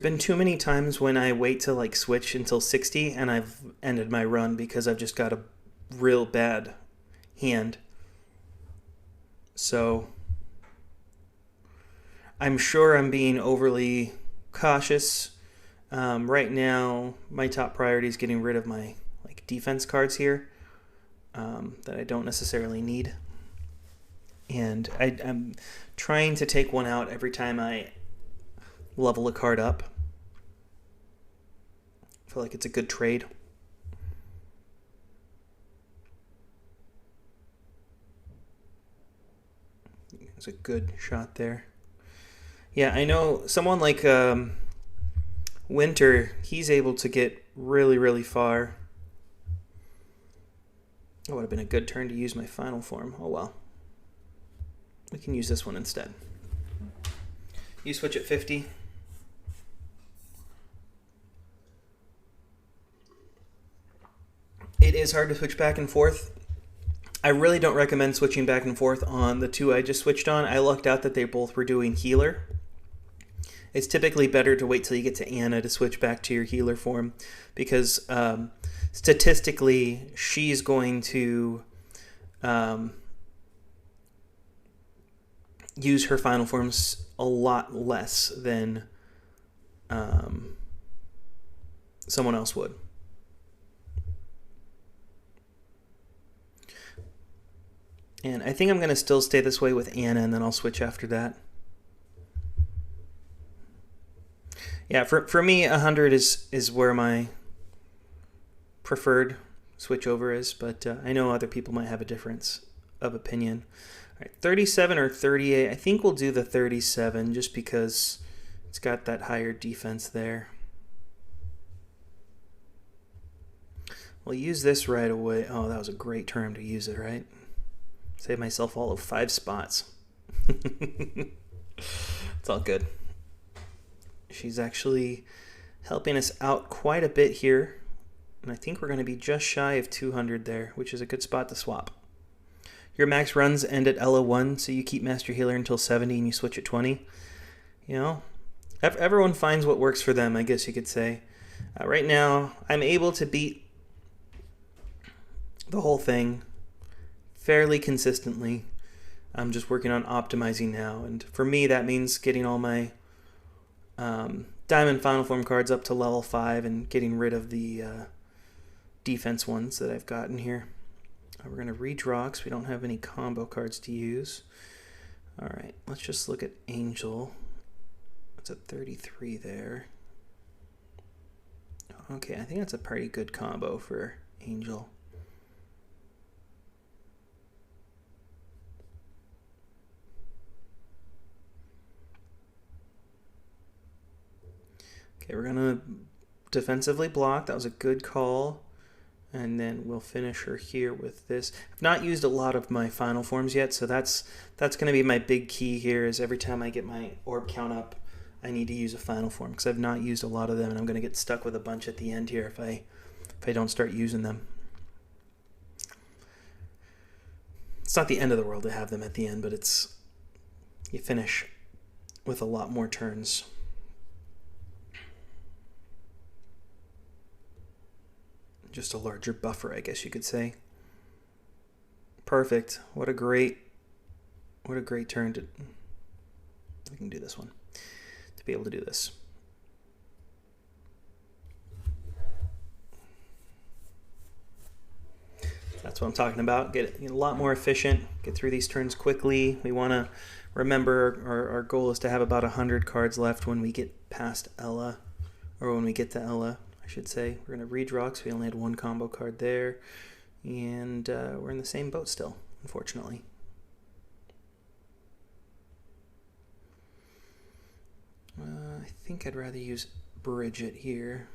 been too many times when I wait to like switch until 60 and I've ended my run because I've just got a real bad hand. So I'm sure I'm being overly cautious. Right now, my top priority is getting rid of my like defense cards here that I don't necessarily need. And I'm trying to take one out every time I level a card up. I feel like it's a good trade. It's a good shot there. Yeah, I know someone like Winter, he's able to get really, really far. It would have been a good turn to use my final form. Oh well. We can use this one instead. You switch at 50. It is hard to switch back and forth. I really don't recommend switching back and forth on the two I just switched on. I lucked out that they both were doing healer. It's typically better to wait till you get to Anna to switch back to your healer form because statistically she's going to use her final forms a lot less than someone else would. And I think I'm going to still stay this way with Anna, and then I'll switch after that. Yeah, for me, 100 is where my preferred switch over is, but I know other people might have a difference of opinion. All right, 37 or 38. I think we'll do the 37 just because it's got that higher defense there. We'll use this right away. Oh, that was a great turn to use it, right? Save myself all of 5 spots. It's all good. She's actually helping us out quite a bit here. And I think we're going to be just shy of 200 there, which is a good spot to swap. Your max runs end at Ella 1, so you keep Master Healer until 70 and you switch at 20. You know, everyone finds what works for them, I guess you could say. Right now, I'm able to beat the whole thing fairly consistently. I'm just working on optimizing now, and for me that means getting all my Diamond Final Form cards up to level 5 and getting rid of the defense ones that I've gotten here. We're going to redraw because we don't have any combo cards to use. Alright, let's just look at Angel. It's at 33 there. Okay, I think that's a pretty good combo for Angel. Okay, we're going to defensively block. That was a good call. And then we'll finish her here with this. I've not used a lot of my final forms yet, so that's going to be my big key here is every time I get my orb count up, I need to use a final form because I've not used a lot of them, and I'm going to get stuck with a bunch at the end here if I don't start using them. It's not the end of the world to have them at the end, but it's you finish with a lot more turns. Just a larger buffer, I guess you could say. Perfect. What a great turn to... I can do this one. To be able to do this. That's what I'm talking about. Get a lot more efficient. Get through these turns quickly. We want to remember our goal is to have about 100 cards left when we get past Ella. Or when we get to Ella, I should say. We're going to redraw because we only had one combo card there. And we're in the same boat still, unfortunately. I think I'd rather use Bridget here.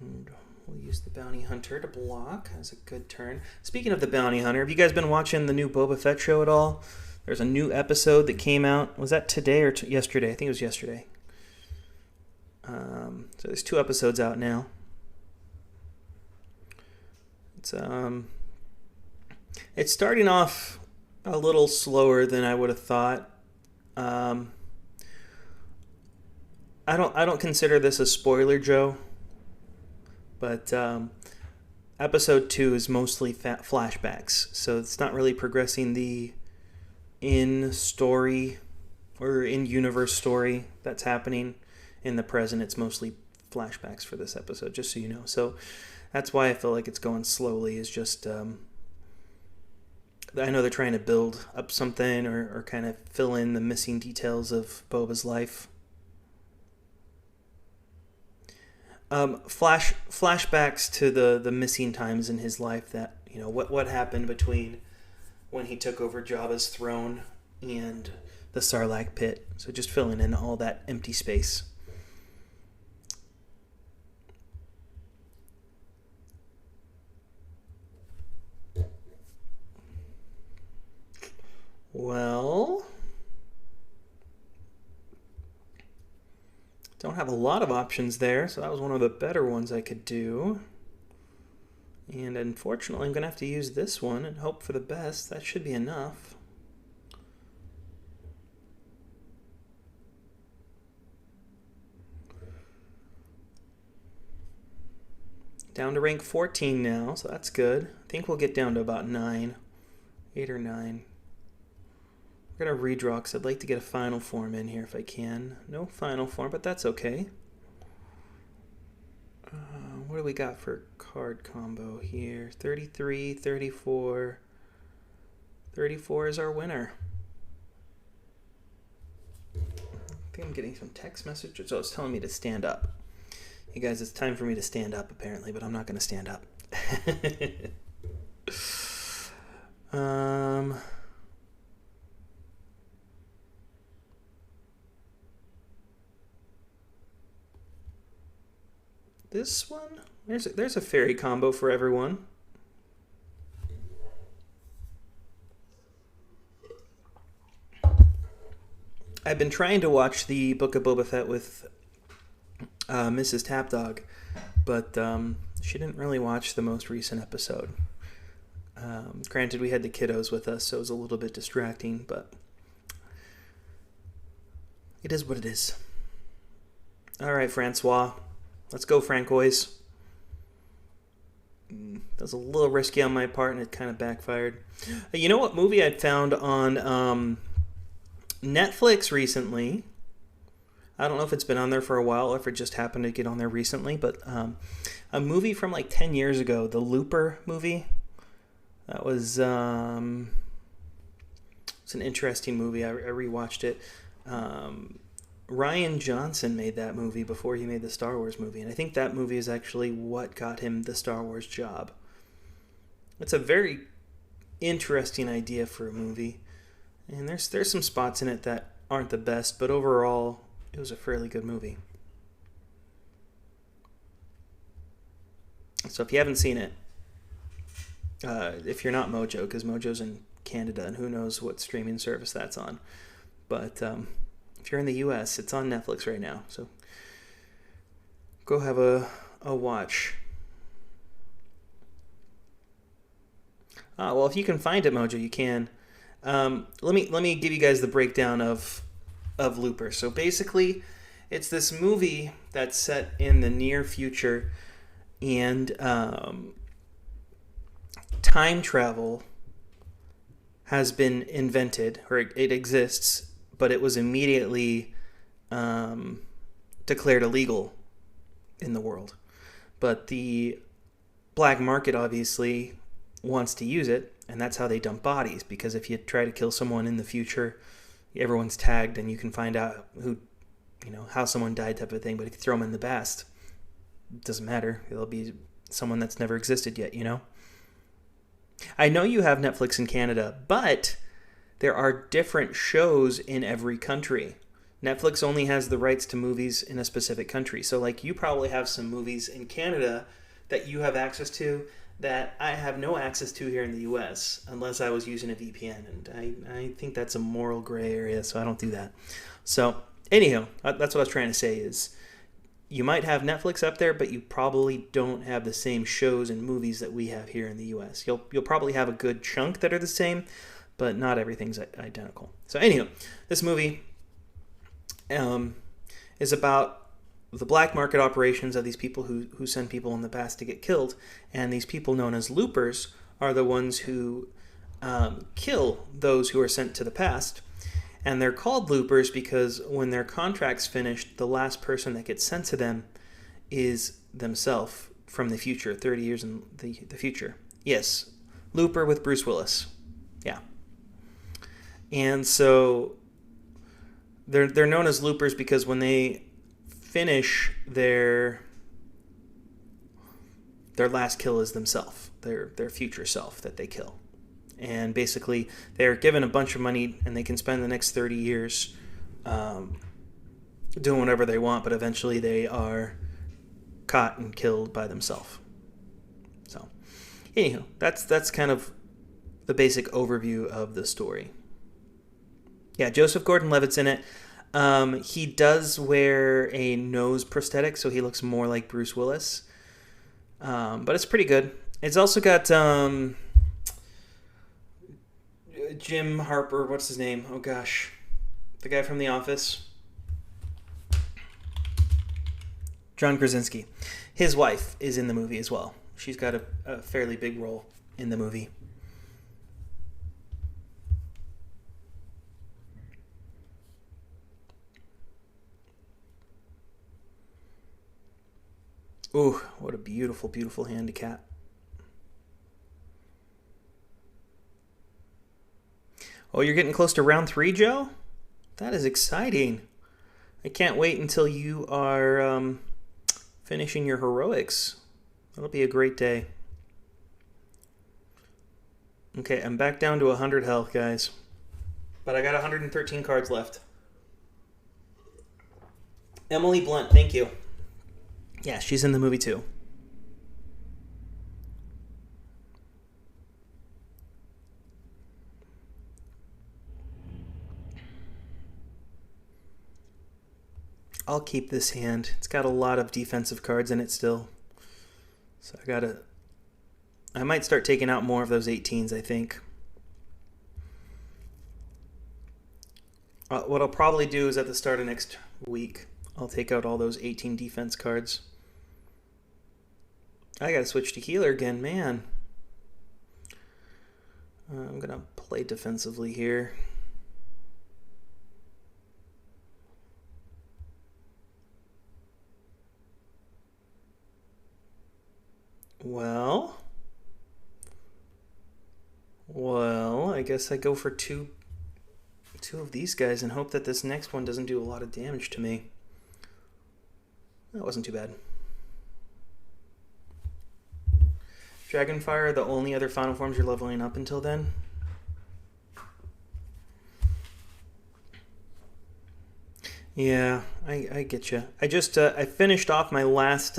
And we'll use the Bounty Hunter to block as a good turn. Speaking of the Bounty Hunter, have you guys been watching the new Boba Fett show at all? There's a new episode that came out. Was that today or yesterday? I think it was yesterday. So there's 2 episodes out now. It's starting off a little slower than I would have thought. I don't consider this a spoiler, Joe, but episode 2 is mostly flashbacks, so it's not really progressing the in story or in universe story that's happening in the present. It's mostly flashbacks for this episode, just so you know. So that's why I feel like it's going slowly. Is just I know they're trying to build up something or kind of fill in the missing details of Boba's life. Flashbacks to the missing times in his life, that, you know, what happened between when he took over Jabba's throne and the Sarlacc pit. So just filling in all that empty space. Well, don't have a lot of options there, so that was one of the better ones I could do. And unfortunately, I'm going to have to use this one and hope for the best. That should be enough. Down to rank 14 now, so that's good. I think we'll get down to about 9. 8 or 9. We're going to redraw because I'd like to get a final form in here if I can. No final form, but that's okay. What do we got for card combo here? 33, 34. 34 is our winner. I think I'm getting some text messages. Oh, it's telling me to stand up. Hey guys, it's time for me to stand up apparently, but I'm not going to stand up. This one? There's a fairy combo for everyone. I've been trying to watch the Book of Boba Fett with Mrs. Tapdawg, but she didn't really watch the most recent episode. Granted, we had the kiddos with us, so it was a little bit distracting, but it is what it is. All right, Francois. Let's go, Francois. That was a little risky on my part, and it kind of backfired. You know what movie I found on Netflix recently? I don't know if it's been on there for a while or if it just happened to get on there recently, but a movie from like 10 years ago, the Looper movie. That was it's an interesting movie. I rewatched it. Rian Johnson made that movie before he made the Star Wars movie, and I think that movie is actually what got him the Star Wars job. It's a very interesting idea for a movie, and there's some spots in it that aren't the best, but overall, it was a fairly good movie. So if you haven't seen it, if you're not Mojo, because Mojo's in Canada, and who knows what streaming service that's on, but if you're in the U.S., it's on Netflix right now, so go have a watch. Well, if you can find it, Mojo, you can. Let me give you guys the breakdown of Looper. So basically, it's this movie that's set in the near future, and time travel has been invented, or it exists, but it was immediately declared illegal in the world. But the black market obviously wants to use it, and that's how they dump bodies, because if you try to kill someone in the future, everyone's tagged and you can find out who, how someone died, type of thing. But if you throw them in the past, it doesn't matter. It'll be someone that's never existed yet, I know you have Netflix in Canada, but there are different shows in every country. Netflix only has the rights to movies in a specific country. So like you probably have some movies in Canada that you have access to that I have no access to here in the US unless I was using a VPN. And I think that's a moral gray area, so I don't do that. So anyhow, that's what I was trying to say is you might have Netflix up there, but you probably don't have the same shows and movies that we have here in the US. You'll probably have a good chunk that are the same, but not everything's identical. So anyhow, this movie, is about the black market operations of these people who send people in the past to get killed. And these people known as loopers are the ones who kill those who are sent to the past. And they're called loopers because when their contract's finished, the last person that gets sent to them is themselves from the future, 30 years in the future. Yes, Looper with Bruce Willis. Yeah. And so they're known as loopers because when they finish their last kill is themselves, their future self that they kill. And basically, they're given a bunch of money, and they can spend the next 30 years doing whatever they want, but eventually they are caught and killed by themselves. So, anyhow, that's kind of the basic overview of the story. Yeah, Joseph Gordon-Levitt's in it. He does wear a nose prosthetic, so he looks more like Bruce Willis. But it's pretty good. It's also got Jim Harper, what's his name? Oh gosh. The guy from The Office. John Krasinski. His wife is in the movie as well. She's got a fairly big role in the movie. Ooh, what a beautiful, beautiful handicap. Oh, you're getting close to round 3, Joe? That is exciting. I can't wait until you are finishing your heroics. That'll be a great day. Okay, I'm back down to 100 health, guys. But I got 113 cards left. Emily Blunt, thank you. Yeah, she's in the movie too. I'll keep this hand. It's got a lot of defensive cards in it still. So I might start taking out more of those 18s, I think. What I'll probably do is at the start of next week, I'll take out all those 18 defense cards. I gotta switch to healer again, man. I'm gonna play defensively here. Well, I guess I go for two of these guys and hope that this next one doesn't do a lot of damage to me. That wasn't too bad. Dragonfire are the only other final forms you're leveling up until then? Yeah, I get you. I finished off my last...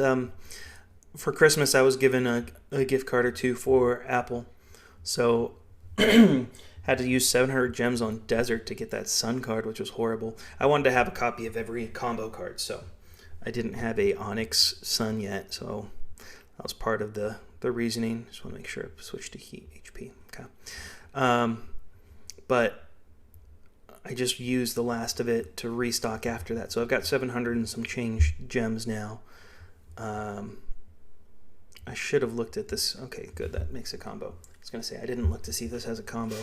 for Christmas, I was given a gift card or two for Apple. So, had to use 700 gems on Desert to get that Sun card, which was horrible. I wanted to have a copy of every combo card, so I didn't have a Onyx Sun yet, so that was part of the reasoning. Just want to make sure I switch to heat HP. Okay. But I just used the last of it to restock after that. So I've got 700 and some change gems now. I should have looked at this. Okay, good. That makes a combo. I was going to say, I didn't look to see if this has a combo.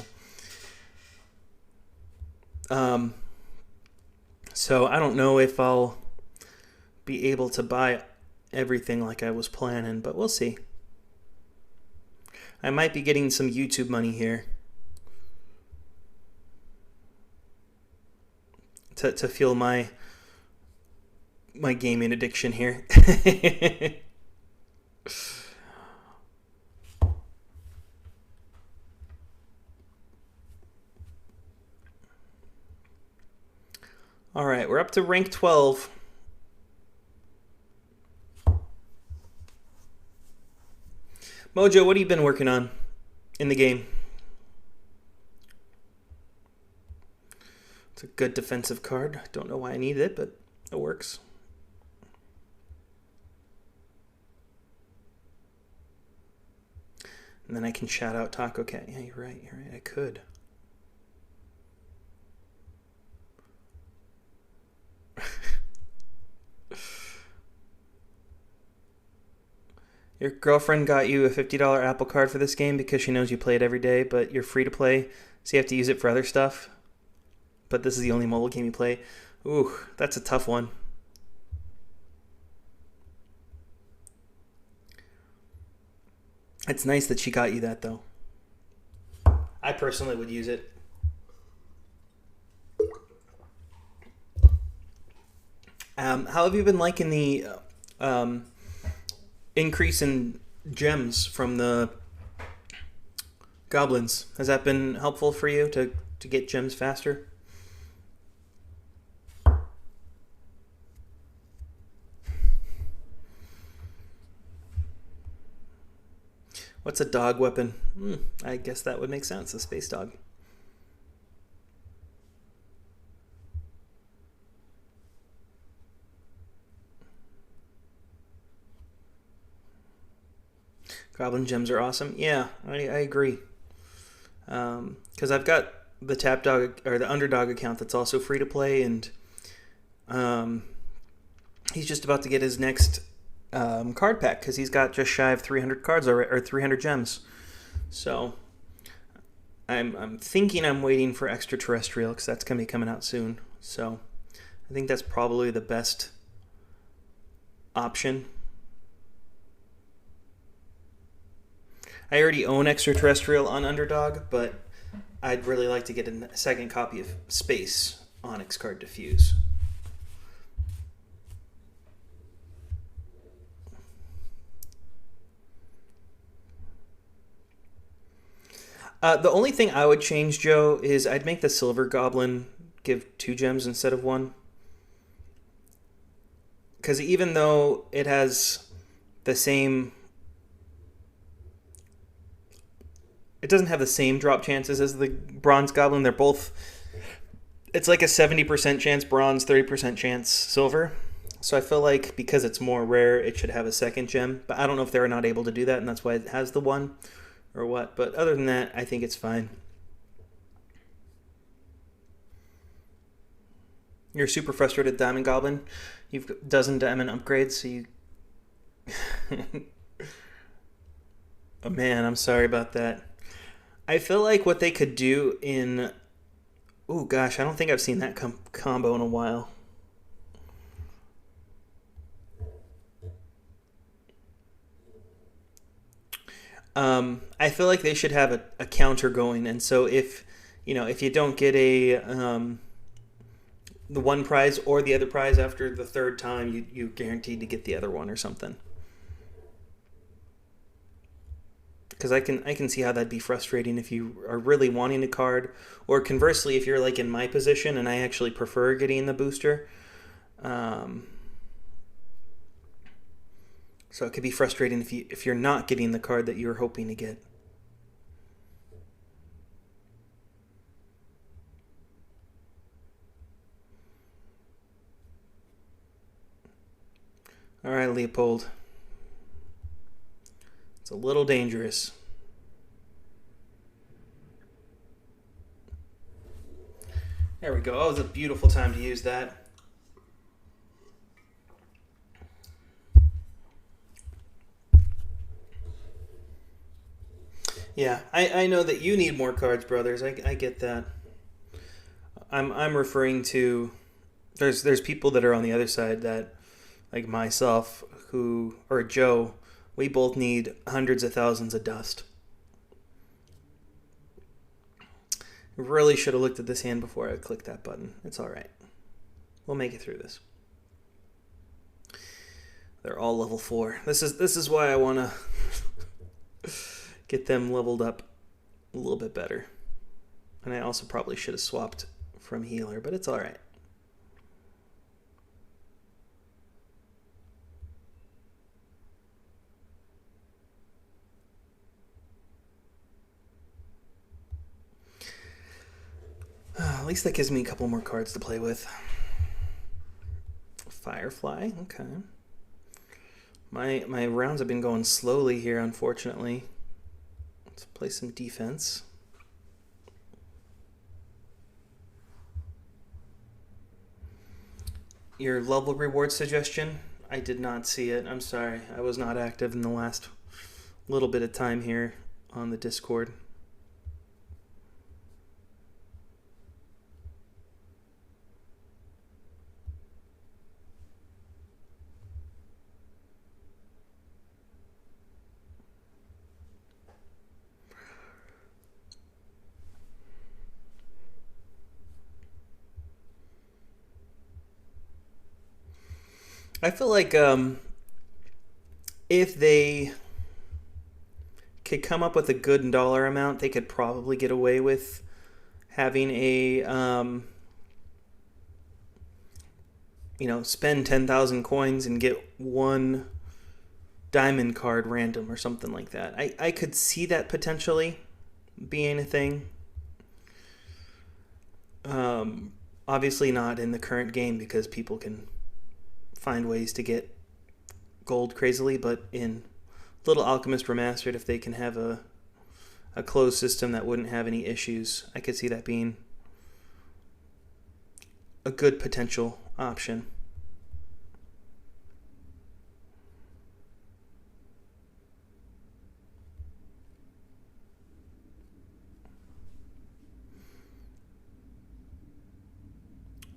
So I don't know if I'll be able to buy everything like I was planning, but we'll see. I might be getting some YouTube money here to fuel my gaming addiction here. All right, we're up to rank 12. Mojo, what have you been working on in the game? It's a good defensive card. Don't know why I need it, but it works. And then I can shout out Taco Cat. Yeah, you're right. I could. Your girlfriend got you a $50 Apple Card for this game because she knows you play it every day, but you're free to play, so you have to use it for other stuff. But this is the only mobile game you play. Ooh, that's a tough one. It's nice that she got you that, though. I personally would use it. How have you been liking the increase in gems from the goblins? Has that been helpful for you to get gems faster? What's a dog weapon? I guess that would make sense, a space dog. Goblin gems are awesome. Yeah, I agree. Because I've got the Tapdawg or the Underdog account that's also free to play, and he's just about to get his next card pack because he's got just shy of 300 cards or 300 gems. So I'm thinking I'm waiting for Extraterrestrial because that's gonna be coming out soon. So I think that's probably the best option. I already own Extraterrestrial on Underdog, but I'd really like to get a second copy of Space Onyx Card Diffuse. The only thing I would change, Joe, is I'd make the Silver Goblin give 2 gems instead of 1. Because even though it has the same... It doesn't have the same drop chances as the Bronze Goblin. They're both... It's like a 70% chance bronze, 30% chance silver. So I feel like because it's more rare, it should have a second gem. But I don't know if they're not able to do that, and that's why it has the 1 or what. But other than that, I think it's fine. You're super frustrated, Diamond Goblin. You've got a dozen diamond upgrades, so you... Oh man, I'm sorry about that. I feel like what they could do in... Oh gosh, I don't think I've seen that combo in a while. I feel like they should have a counter going, and so if you don't get the one prize or the other prize after the third time, you guaranteed to get the other one or something. Because I can see how that'd be frustrating if you are really wanting a card, or conversely, if you're like in my position and I actually prefer getting the booster. So it could be frustrating if you're not getting the card that you're hoping to get. All right, Leopold. It's a little dangerous. There we go. Oh, it was a beautiful time to use that. Yeah, I know that you need more cards, brothers. I get that. I'm referring to there's people that are on the other side that, like myself, or Joe, we both need hundreds of thousands of dust. Really should have looked at this hand before I clicked that button. It's all right. We'll make it through this. They're all level 4. This is why I want to get them leveled up a little bit better. And I also probably should have swapped from healer, but it's all right. At least that gives me a couple more cards to play with. Firefly, okay. My rounds have been going slowly here, unfortunately. Let's play some defense. Your level reward suggestion, I did not see it. I'm sorry. I was not active in the last little bit of time here on the Discord. I feel like if they could come up with a good dollar amount, they could probably get away with having a, spend 10,000 coins and get one diamond card random or something like that. I could see that potentially being a thing. Obviously not in the current game because people can find ways to get gold crazily, but in Little Alchemist Remastered, if they can have a closed system that wouldn't have any issues, I could see that being a good potential option.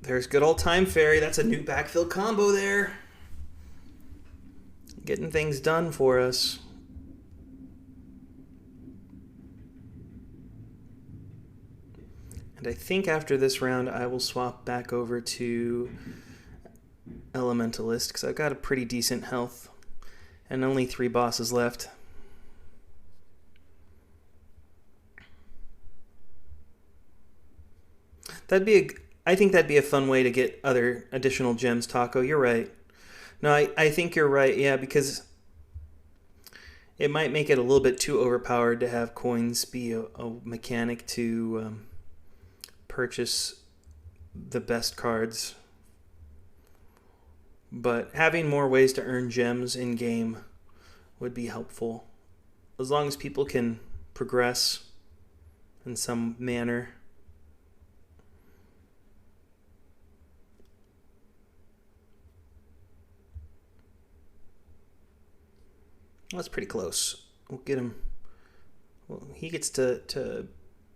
There's good old Time Fairy. That's a new backfill combo there. Getting things done for us. And I think after this round, I will swap back over to Elementalist because I've got a pretty decent health and only 3 bosses left. I think that'd be a fun way to get other additional gems, Taco. You're right. No, I think you're right, yeah, because it might make it a little bit too overpowered to have coins be a mechanic to purchase the best cards. But having more ways to earn gems in-game would be helpful. As long as people can progress in some manner. Well, that's pretty close. We'll get him. Well, he gets to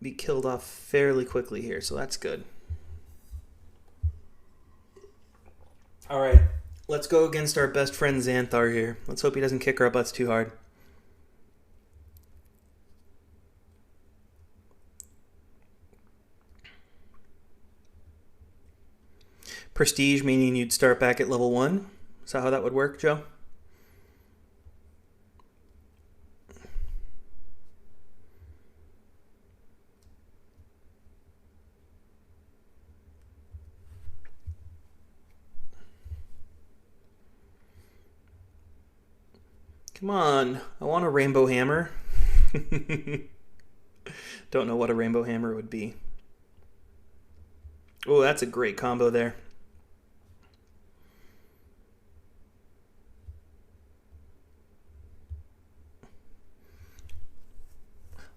be killed off fairly quickly here, so that's good. All right, let's go against our best friend Xanthar here. Let's hope he doesn't kick our butts too hard. Prestige, meaning you'd start back at level 1. Is that how that would work, Joe? Come on, I want a rainbow hammer. Don't know what a rainbow hammer would be. Oh, that's a great combo there.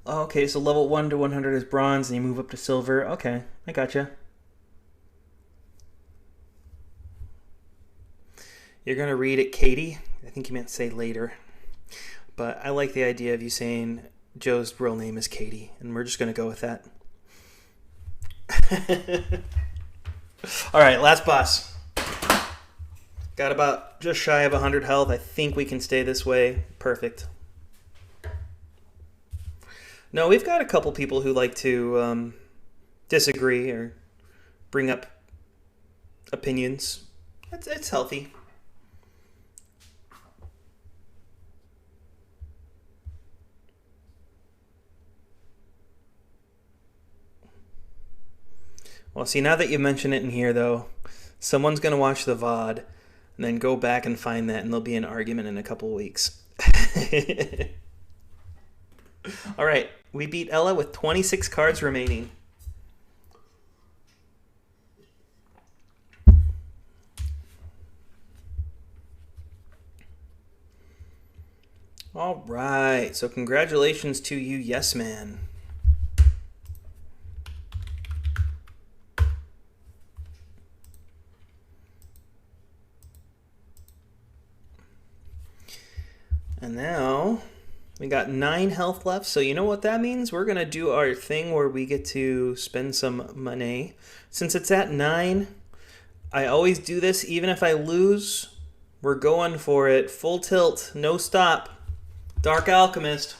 Okay, so level 1 to 100 is bronze, and you move up to silver. Okay, I gotcha. You're going to read it, Katie? I think you meant to say later. But I like the idea of you saying Joe's real name is Katie, and we're just going to go with that. All right, last boss. Got about just shy of 100 health. I think we can stay this way. Perfect. No, we've got a couple people who like to disagree or bring up opinions. It's healthy. Well, see, now that you mention it in here, though, someone's going to watch the VOD and then go back and find that, and there'll be an argument in a couple of weeks. All right, we beat Ella with 26 cards remaining. All right, so congratulations to you, Yes Man. And now we got 9 health left. So you know what that means? We're going to do our thing where we get to spend some money. Since it's at 9, I always do this. Even if I lose, we're going for it. Full tilt. No stop. Dark Alchemist.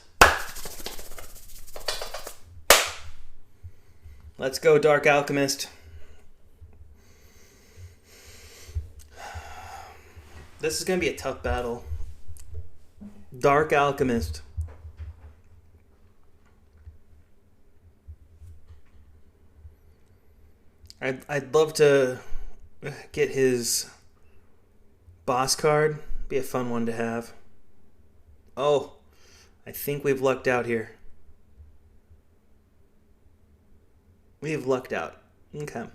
Let's go, Dark Alchemist. This is going to be a tough battle. Dark Alchemist. I'd love to get his boss card. Be a fun one to have. Oh, I think we've lucked out here. We've lucked out. Okay.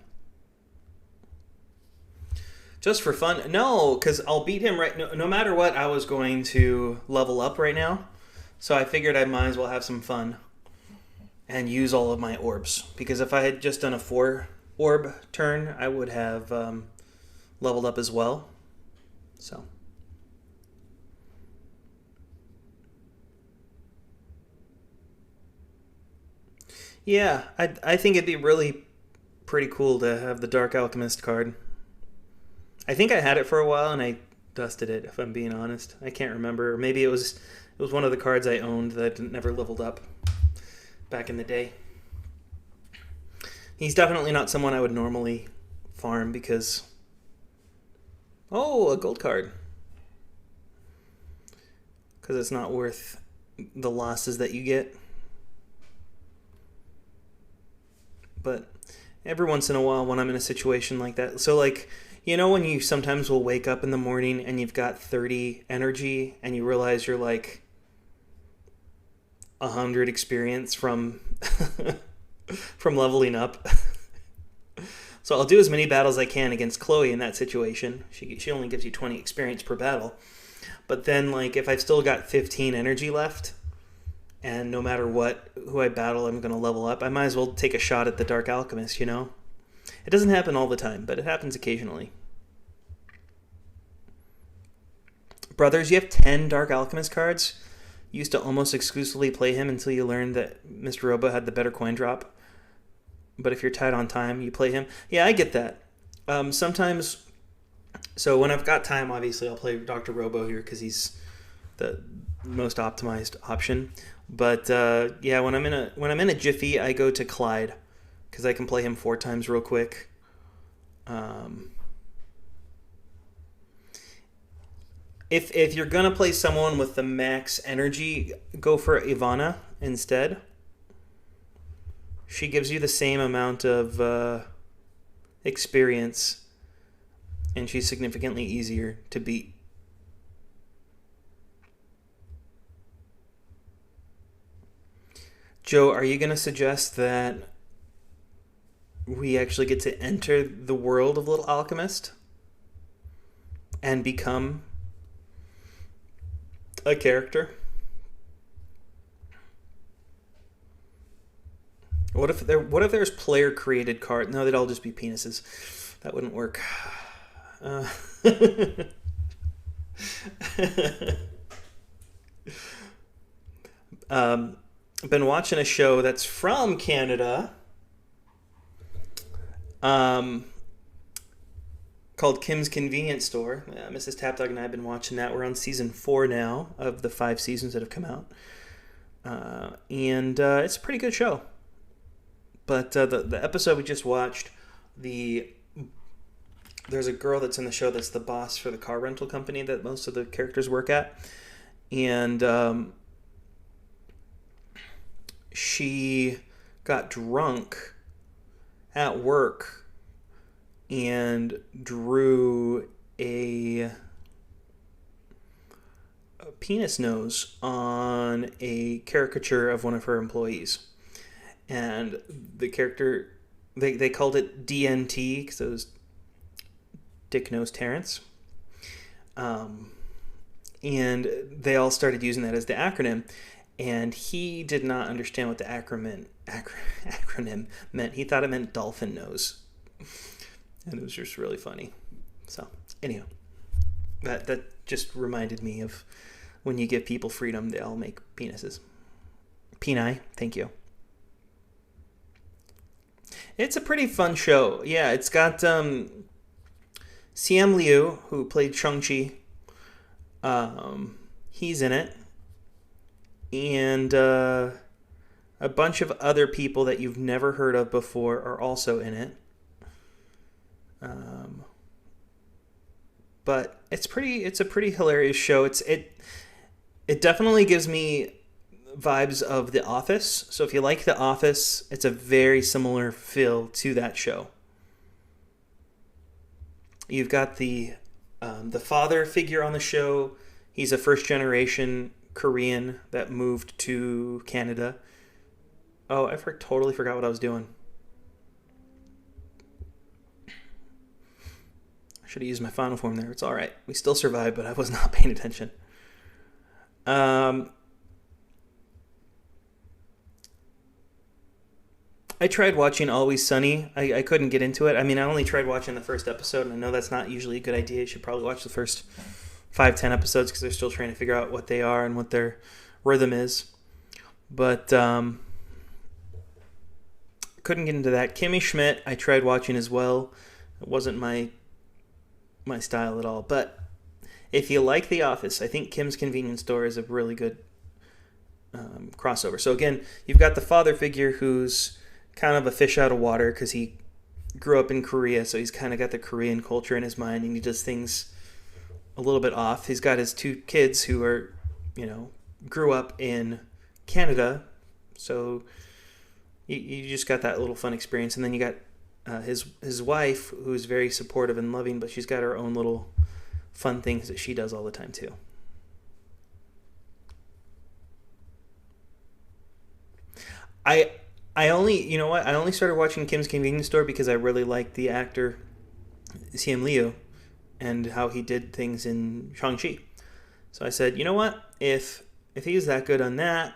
Just for fun? No, because I'll beat him right... No matter what, I was going to level up right now. So I figured I might as well have some fun and use all of my orbs. Because if I had just done a 4-orb turn, I would have leveled up as well. So... yeah, I think it'd be really pretty cool to have the Dark Alchemist card. I think I had it for a while and I dusted it, if I'm being honest. I can't remember. Maybe it was one of the cards I owned that never leveled up back in the day. He's definitely not someone I would normally farm because... oh, a gold card. Because it's not worth the losses that you get. But every once in a while when I'm in a situation like that... so like... you know when you sometimes will wake up in the morning and you've got 30 energy and you realize you're like 100 experience from from leveling up? So I'll do as many battles as I can against Chloe in that situation. She only gives you 20 experience per battle. But then like if I've still got 15 energy left and no matter who I battle I'm going to level up, I might as well take a shot at the Dark Alchemist, you know? It doesn't happen all the time, but it happens occasionally. Brothers, you have 10 Dark Alchemist cards. You used to almost exclusively play him until you learned that Mr. Robo had the better coin drop. But if you're tight on time, you play him. Yeah, I get that. Sometimes, so when I've got time, obviously I'll play Dr. Robo here because he's the most optimized option. But yeah, when I'm in a jiffy, I go to Clyde. Because I can play him 4 times real quick. If you're going to play someone with the max energy, go for Ivana instead. She gives you the same amount of experience, and she's significantly easier to beat. Joe, are you going to suggest that we actually get to enter the world of Little Alchemist and become a character? What if there's player created cards? No, they'd all just be penises. That wouldn't work. I've been watching a show that's from Canada. Called Kim's Convenience Store. Mrs. Tapdawg and I have been watching that. We're on season 4 now of the 5 seasons that have come out. And it's a pretty good show. But the episode we just watched, there's a girl that's in the show that's the boss for the car rental company that most of the characters work at. And she got drunk at work and drew a penis nose on a caricature of one of her employees. And the character, they called it DNT because it was Dick Nose Terrence. And they all started using that as the acronym. And he did not understand what the acronym meant. He thought it meant dolphin nose. And it was just really funny. So, anyhow, that just reminded me of when you give people freedom, they all make penises. Peni, thank you. It's a pretty fun show. Yeah, it's got Siam Liu, who played Shang-Chi. He's in it. And a bunch of other people that you've never heard of before are also in it. But it's a pretty hilarious show. It definitely gives me vibes of The Office. So if you like The Office, it's a very similar feel to that show. You've got the father figure on the show. He's a first generation Korean that moved to Canada. Oh, I totally forgot what I was doing. I should have used my final form there. It's all right. We still survived, but I was not paying attention. I tried watching Always Sunny. I couldn't get into it. I mean, I only tried watching the first episode, and I know that's not usually a good idea. You should probably watch the first 5-10 episodes because they're still trying to figure out what they are and what their rhythm is. But couldn't get into that. Kimmy Schmidt, I tried watching as well. It wasn't my style at all. But if you like The Office, I think Kim's Convenience Store is a really good crossover. So again, you've got the father figure who's kind of a fish out of water because he grew up in Korea, so he's kind of got the Korean culture in his mind, and he does things a little bit off. He's got his 2 kids who are, grew up in Canada, so you just got that little fun experience. And then you got his wife, who's very supportive and loving, but she's got her own little fun things that she does all the time too. I only started watching Kim's Convenience Store because I really liked the actor Siam Liu and how he did things in Shang-Chi. So I said, you know what? If he's that good on that,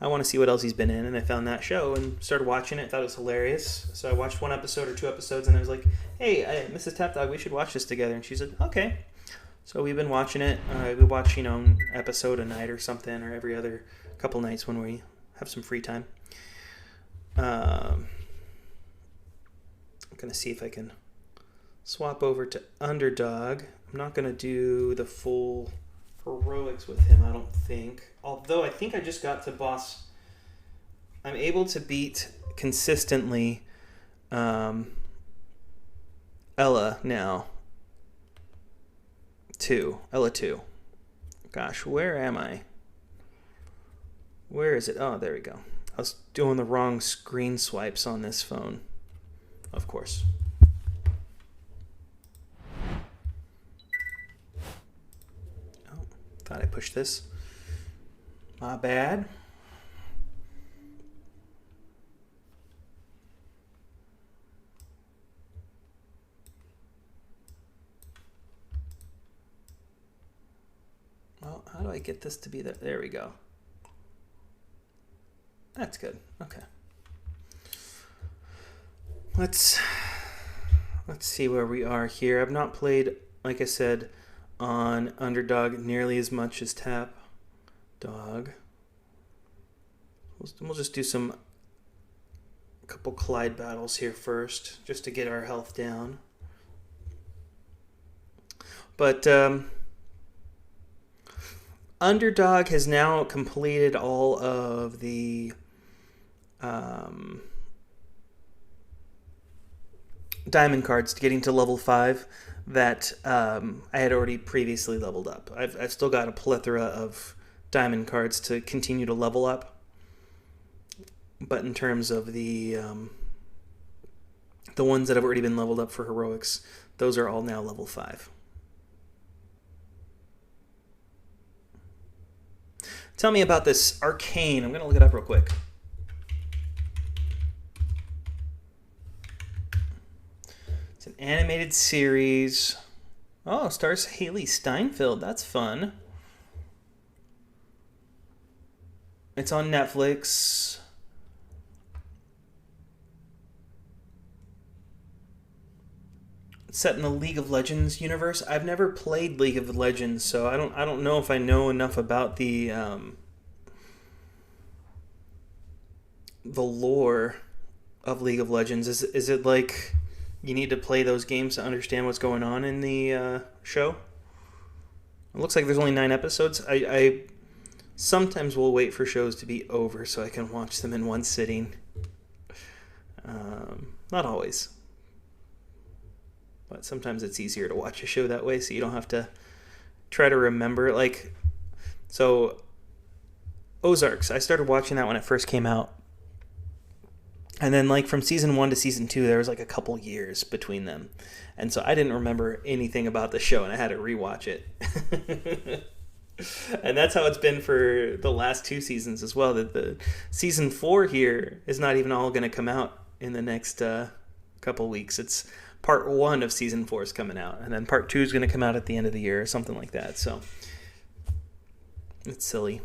I want to see what else he's been in. And I found that show and started watching it. Thought it was hilarious. So I watched 1 episode or 2 episodes, and I was like, hey, Mrs. Tapdawg, we should watch this together. And she said, okay. So we've been watching it. We watch, an episode a night or something, or every other couple nights when we have some free time. I'm going to see if I can swap over to Underdog. I'm not going to do the full heroics with him, I don't think. Although I think I just got to boss. I'm able to beat consistently Ella now. Ella 2. Gosh, where am I? Where is it? Oh, there we go. I was doing the wrong screen swipes on this phone. Of course. Oh, thought I pushed this. My bad. Well, how do I get this to be there? There we go. That's good. Okay. Let's see where we are here. I've not played, like I said, on Underdog nearly as much as Tapdawg. We'll just do a couple Clyde battles here first, just to get our health down. But Underdog has now completed all of the diamond cards to getting to level 5 that I had already previously leveled up. I've still got a plethora of diamond cards to continue to level up, but in terms of the ones that have already been leveled up for heroics, those are all now level 5. Tell me about this Arcane. I'm going to look it up real quick. It's an animated series. Oh, stars Haley Steinfeld. That's fun. It's on Netflix. set in the League of Legends universe. I've never played League of Legends, so I don't know if I know enough about the lore of League of Legends. Is it like you need to play those games to understand what's going on in the show? It looks like there's only 9 episodes. I sometimes will wait for shows to be over so I can watch them in one sitting. Not always. But sometimes it's easier to watch a show that way so you don't have to try to remember. Like, so Ozarks, I started watching that when it first came out. And then, like, from season 1 to season 2, there was like a couple years between them. And so I didn't remember anything about the show, and I had to rewatch it. And that's how it's been for the last 2 seasons as well. That the season 4 here is not even all going to come out in the next couple weeks. It's part 1 of season 4 is coming out, and then part 2 is going to come out at the end of the year or something like that. So it's silly.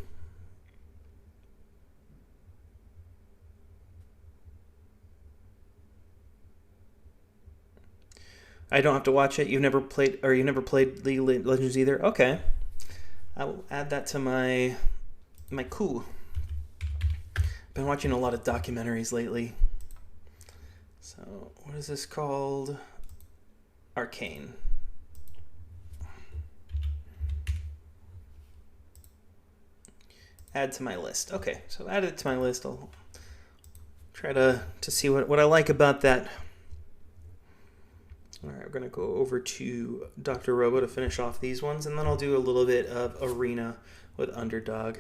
I don't have to watch it. You never played League of Legends either? Okay. I will add that to my coup. Been watching a lot of documentaries lately. So, what is this called? Arcane. Add to my list. Okay, so add it to my list. I'll try to see what I like about that. All right, we're going to go over to Dr. Robo to finish off these ones, and then I'll do a little bit of Arena with Underdog.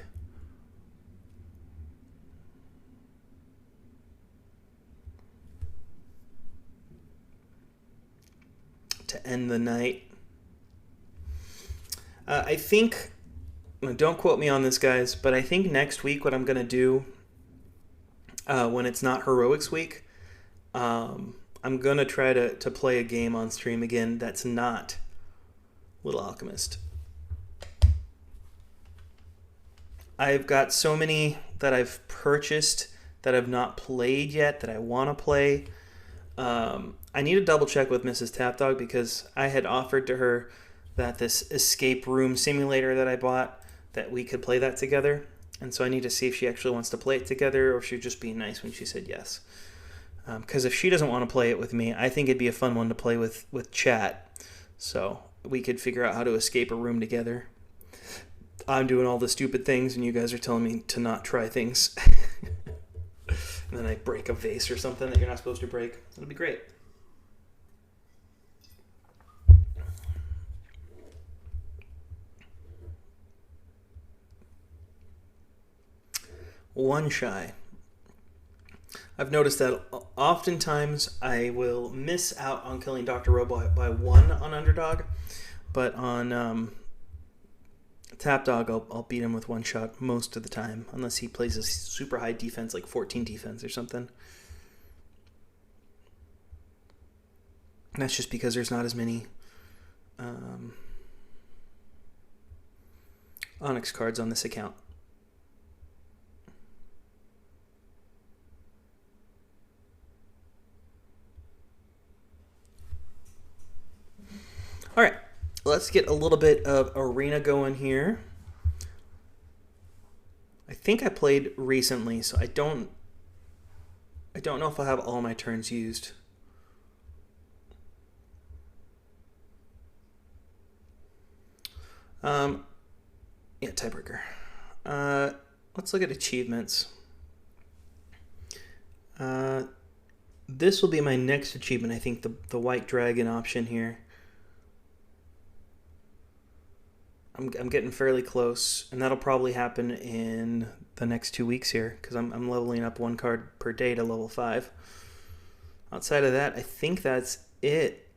To end the night. I think, don't quote me on this, guys, but I think next week what I'm going to do, when it's not Heroics Week, I'm going to try to play a game on stream again that's not Little Alchemist. I've got so many that I've purchased that I've not played yet that I want to play. I need to double check with Mrs. Tapdawg because I had offered to her that this escape room simulator that I bought, that we could play that together. And so I need to see if she actually wants to play it together or if she'd just be nice when she said yes. Because if she doesn't want to play it with me, I think it'd be a fun one to play with chat. So we could figure out how to escape a room together. I'm doing all the stupid things, and you guys are telling me to not try things. And then I break a vase or something that you're not supposed to break. It'll be great. One shy. I've noticed that oftentimes I will miss out on killing Dr. Robo by 1 on Underdog, but on Tapdawg I'll beat him with 1 shot most of the time, unless he plays a super high defense, like 14 defense or something. And that's just because there's not as many Onyx cards on this account. All right, let's get a little bit of Arena going here. I think I played recently, so I don't know if I have all my turns used. Yeah, tiebreaker. Let's look at achievements. This will be my next achievement, I think, the White Dragon option here. I'm getting fairly close, and that'll probably happen in the next 2 weeks here, because I'm leveling up 1 card per day to level 5. Outside of that, I think that's it.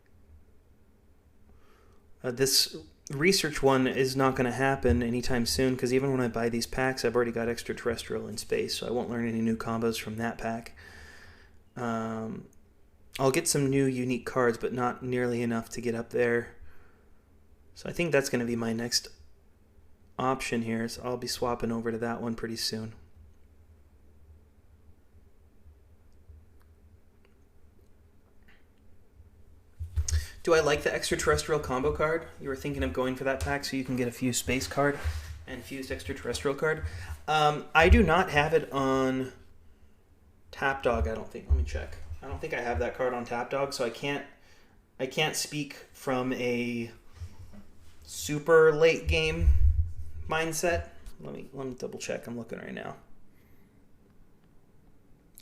This research one is not going to happen anytime soon, because even when I buy these packs, I've already got extraterrestrial in space, so I won't learn any new combos from that pack. I'll get some new unique cards, but not nearly enough to get up there. So I think that's going to be my next option here. So I'll be swapping over to that one pretty soon. Do I like the extraterrestrial combo card? You were thinking of going for that pack so you can get a fused space card and fused extraterrestrial card. I do not have it on Tapdawg, I don't think. Let me check. I don't think I have that card on Tapdawg, so I can't speak from a super late game mindset. Let me double check. I'm looking right now.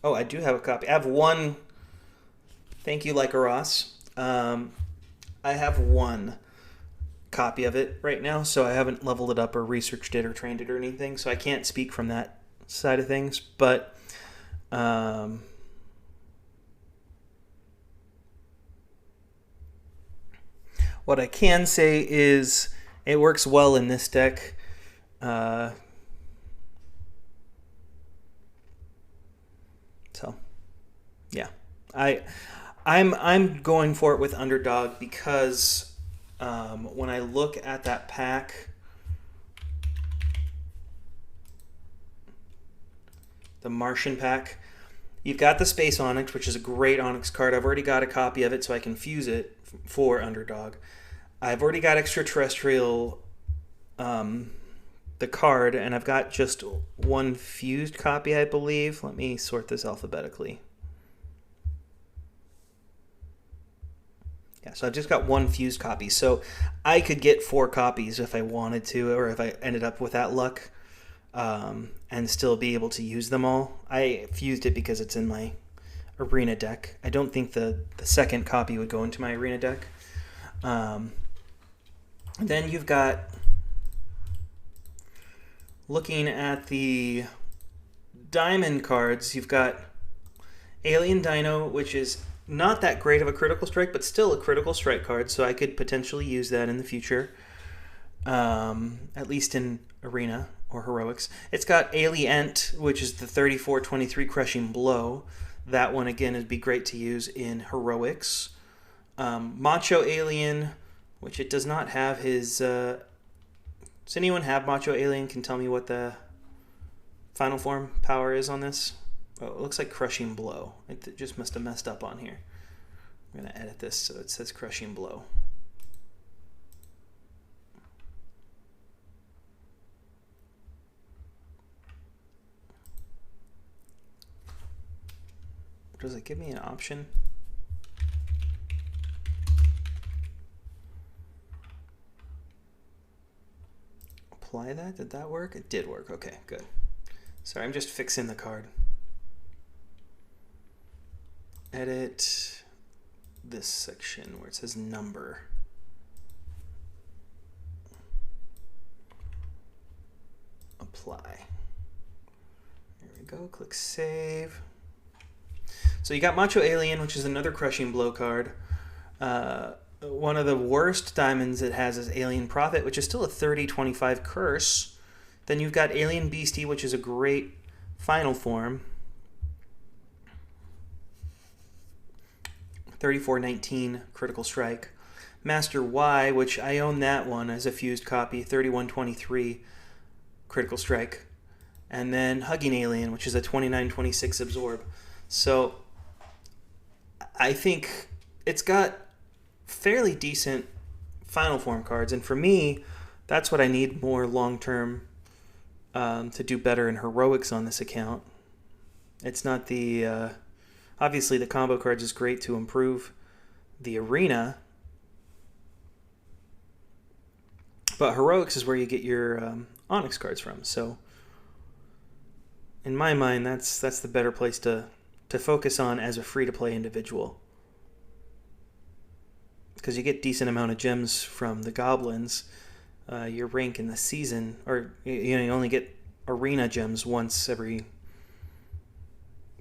Oh, I do have a copy. I have one. Thank you, Leica Ross. I have one copy of it right now, so I haven't leveled it up or researched it or trained it or anything, so I can't speak from that side of things. But what I can say is it works well in this deck. So, yeah, I'm going for it with Underdog because when I look at that pack, the Martian pack, you've got the Space Onyx, which is a great Onyx card. I've already got a copy of it, so I can fuse it for Underdog. I've already got Extraterrestrial, the card, and I've got just one fused copy, I believe. Let me sort this alphabetically. Yeah, so I've just got one fused copy. So I could get 4 copies if I wanted to, or if I ended up with that luck, and still be able to use them all. I fused it because it's in my arena deck. I don't think the second copy would go into my arena deck. Then you've got, looking at the diamond cards, you've got Alien Dino, which is not that great of a critical strike, but still a critical strike card, so I could potentially use that in the future, at least in Arena or Heroics. It's got Alient, which is the 34-23 Crushing Blow. That one, again, would be great to use in Heroics. Macho Alien, which it does not have his... does anyone have Macho Alien? Can tell me what the final form power is on this? Oh, it looks like Crushing Blow. It just must have messed up on here. I'm going to edit this so it says Crushing Blow. Does it give me an option? Apply that? Did that work? It did work. Okay, good. Sorry, I'm just fixing the card. Edit this section where it says number. Apply. There we go. Click save. So you got Macho Alien, which is another Crushing Blow card. One of the worst diamonds it has is Alien Prophet, which is still a 30-25 curse. Then you've got Alien Beastie, which is a great final form. 34-19 critical strike. Master Y, which I own that one as a fused copy, 31-23 critical strike. And then Hugging Alien, which is a 29-26 absorb. So I think it's got fairly decent final form cards, and for me, that's what I need more long-term to do better in Heroics on this account. It's not the... obviously, the combo cards is great to improve the arena, but Heroics is where you get your Onyx cards from. So, in my mind, that's the better place to focus on as a free-to-play individual, because you get decent amount of gems from the goblins. Your rank in the season, or you only get arena gems once every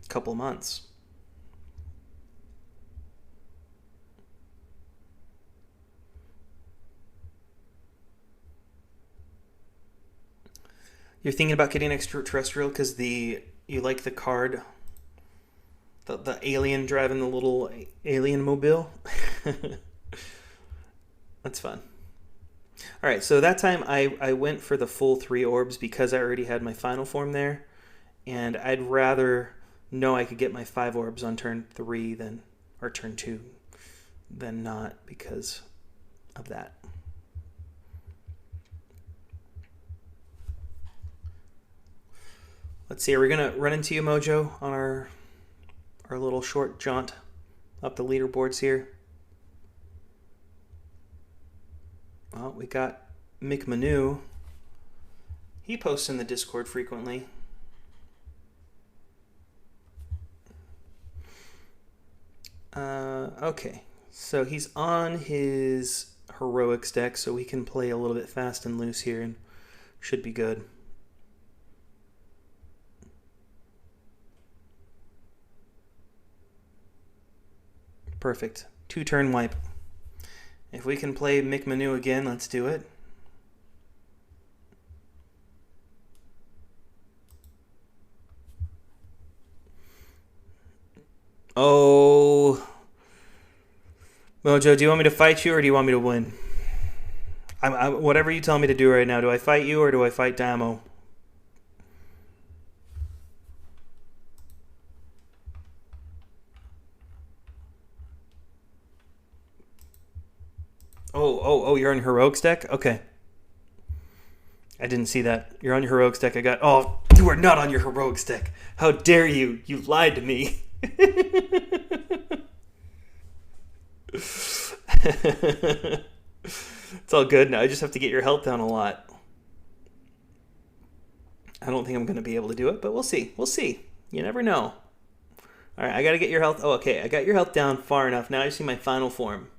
couple months. You're thinking about getting extraterrestrial because you like the card, the alien driving the little alien mobile. That's fun. All right, so that time I went for the full 3 orbs because I already had my final form there, and I'd rather know I could get my 5 orbs on turn 3 or turn 2 than not because of that. Let's see, are we going to run into you, Mojo, on our little short jaunt up the leaderboards here? Well, we got Mick Manu. He posts in the Discord frequently. Okay, so he's on his heroics deck, so we can play a little bit fast and loose here and should be good. Perfect. 2-turn wipe. If we can play Mick Manu again, let's do it. Oh. Mojo, do you want me to fight you or do you want me to win? Whatever you tell me to do right now. Do I fight you or do I fight Damo? Oh, you're on heroics deck? Okay. I didn't see that. You're on your heroics deck. Oh, you are not on your heroics deck. How dare you? You lied to me. It's all good now. I just have to get your health down a lot. I don't think I'm going to be able to do it, but we'll see. We'll see. You never know. All right, I got to get your health. Oh, okay. I got your health down far enough. Now I see my final form.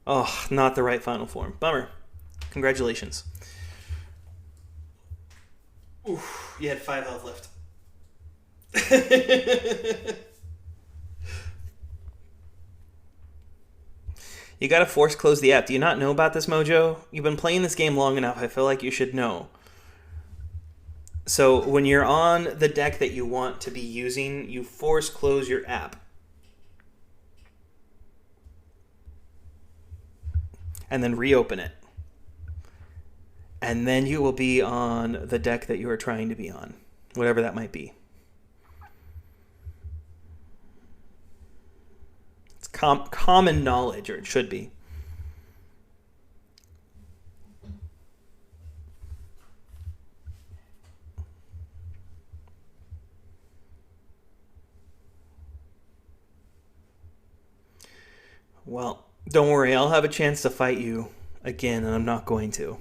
Oh, not the right final form. Bummer. Congratulations. Oof, you had 5 health left. You gotta force close the app. Do you not know about this, Mojo? You've been playing this game long enough. I feel like you should know. So when you're on the deck that you want to be using, you force close your app. And then reopen it. And then you will be on the deck that you are trying to be on, whatever that might be. It's common knowledge, or it should be. Well, don't worry, I'll have a chance to fight you again, and I'm not going to.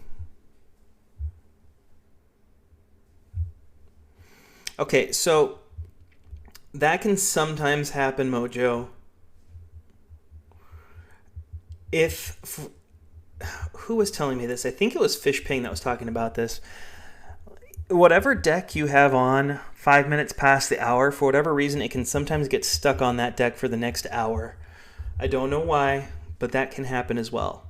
Okay, so that can sometimes happen, Mojo. Who was telling me this? I think it was Fishping that was talking about this. Whatever deck you have on 5 minutes past the hour, for whatever reason, it can sometimes get stuck on that deck for the next hour. I don't know why, but that can happen as well.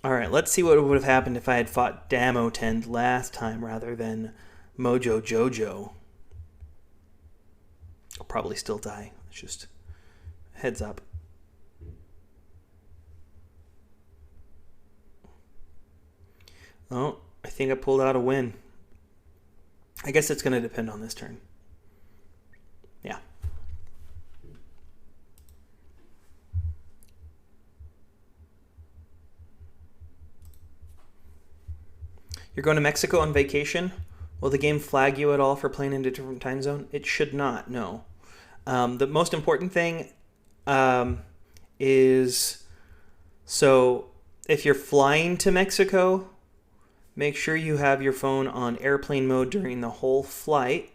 All right, let's see what would have happened if I had fought Damo Tend last time rather than Mojo Jojo. I'll probably still die. It's just heads up. Oh, I think I pulled out a win. I guess it's going to depend on this turn. Yeah. You're going to Mexico on vacation? Will the game flag you at all for playing in a different time zone? It should not, no. The most important thing is, so if you're flying to Mexico, make sure you have your phone on airplane mode during the whole flight.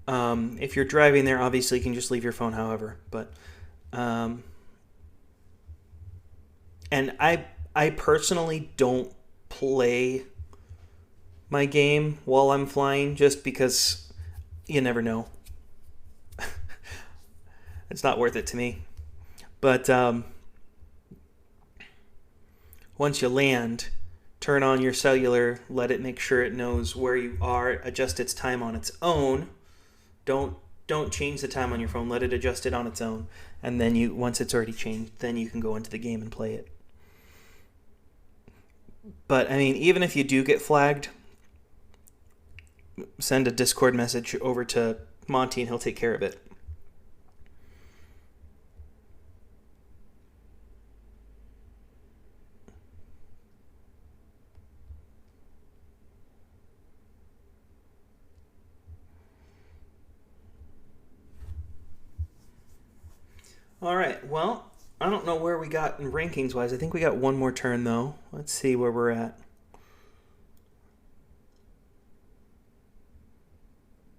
If you're driving there, obviously you can just leave your phone, however. But and I personally don't play my game while I'm flying just because you never know. It's not worth it to me. But once you land, turn on your cellular, let it make sure it knows where you are, adjust its time on its own. Don't change the time on your phone, let it adjust it on its own. And then once it's already changed, then you can go into the game and play it. But, I mean, even if you do get flagged, send a Discord message over to Monty and he'll take care of it. All right, well, I don't know where we got in rankings-wise. I think we got one more turn, though. Let's see where we're at.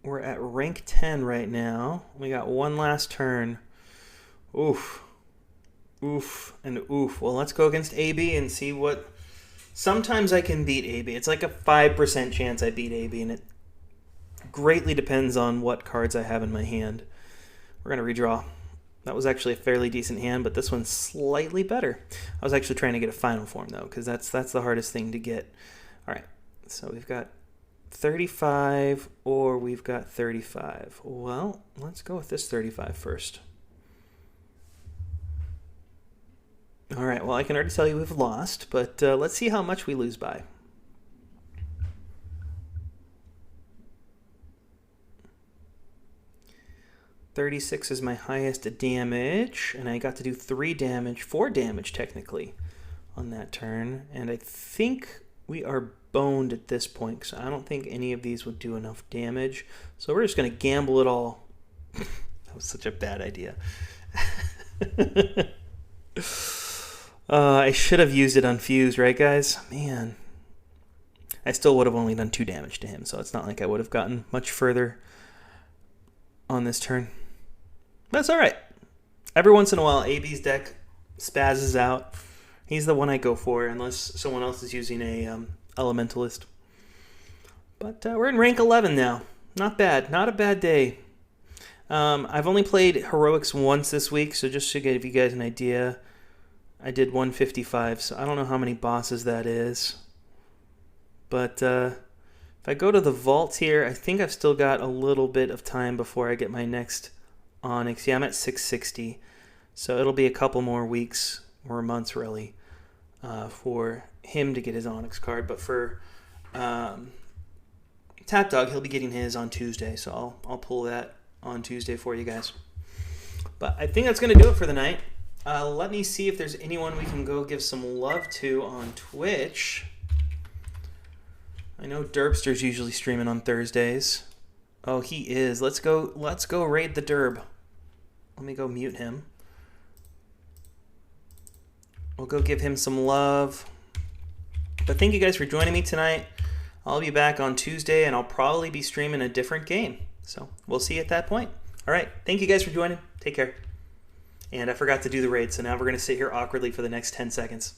We're at rank 10 right now. We got one last turn. Oof. Oof and oof. Well, let's go against AB and see what... Sometimes I can beat AB. It's like a 5% chance I beat AB, and it greatly depends on what cards I have in my hand. We're going to redraw. That was actually a fairly decent hand, but this one's slightly better. I was actually trying to get a final form, though, because that's the hardest thing to get. All right, so we've got 35 or we've got 35. Well, let's go with this 35 first. All right, well, I can already tell you we've lost, but let's see how much we lose by. $36 is my highest damage, and I got to do 4 damage technically on that turn, and I think we are boned at this point, because I don't think any of these would do enough damage, so we're just going to gamble it all. That was such a bad idea. I should have used it unfused, right, guys? Man. I still would have only done 2 damage to him, so it's not like I would have gotten much further on this turn. That's all right. Every once in a while, AB's deck spazzes out. He's the one I go for, unless someone else is using a Elementalist. But we're in rank 11 now. Not bad. Not a bad day. I've only played Heroics once this week, so just to give you guys an idea, I did 155, so I don't know how many bosses that is. But if I go to the vault here, I think I've still got a little bit of time before I get my next Onyx. Yeah, I'm at 660, so it'll be a couple more weeks, or months really, for him to get his Onyx card. But for Tapdawg, he'll be getting his on Tuesday, so I'll pull that on Tuesday for you guys. But I think that's going to do it for the night. Let me see if there's anyone we can go give some love to on Twitch. I know Derbster's usually streaming on Thursdays. Oh, he is. Let's go raid the Derb. Let me go mute him. We'll go give him some love. But thank you guys for joining me tonight. I'll be back on Tuesday, and I'll probably be streaming a different game. So we'll see you at that point. All right. Thank you guys for joining. Take care. And I forgot to do the raid, so now we're going to sit here awkwardly for the next 10 seconds.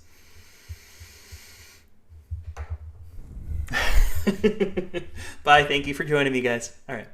Bye. Thank you for joining me, guys. All right.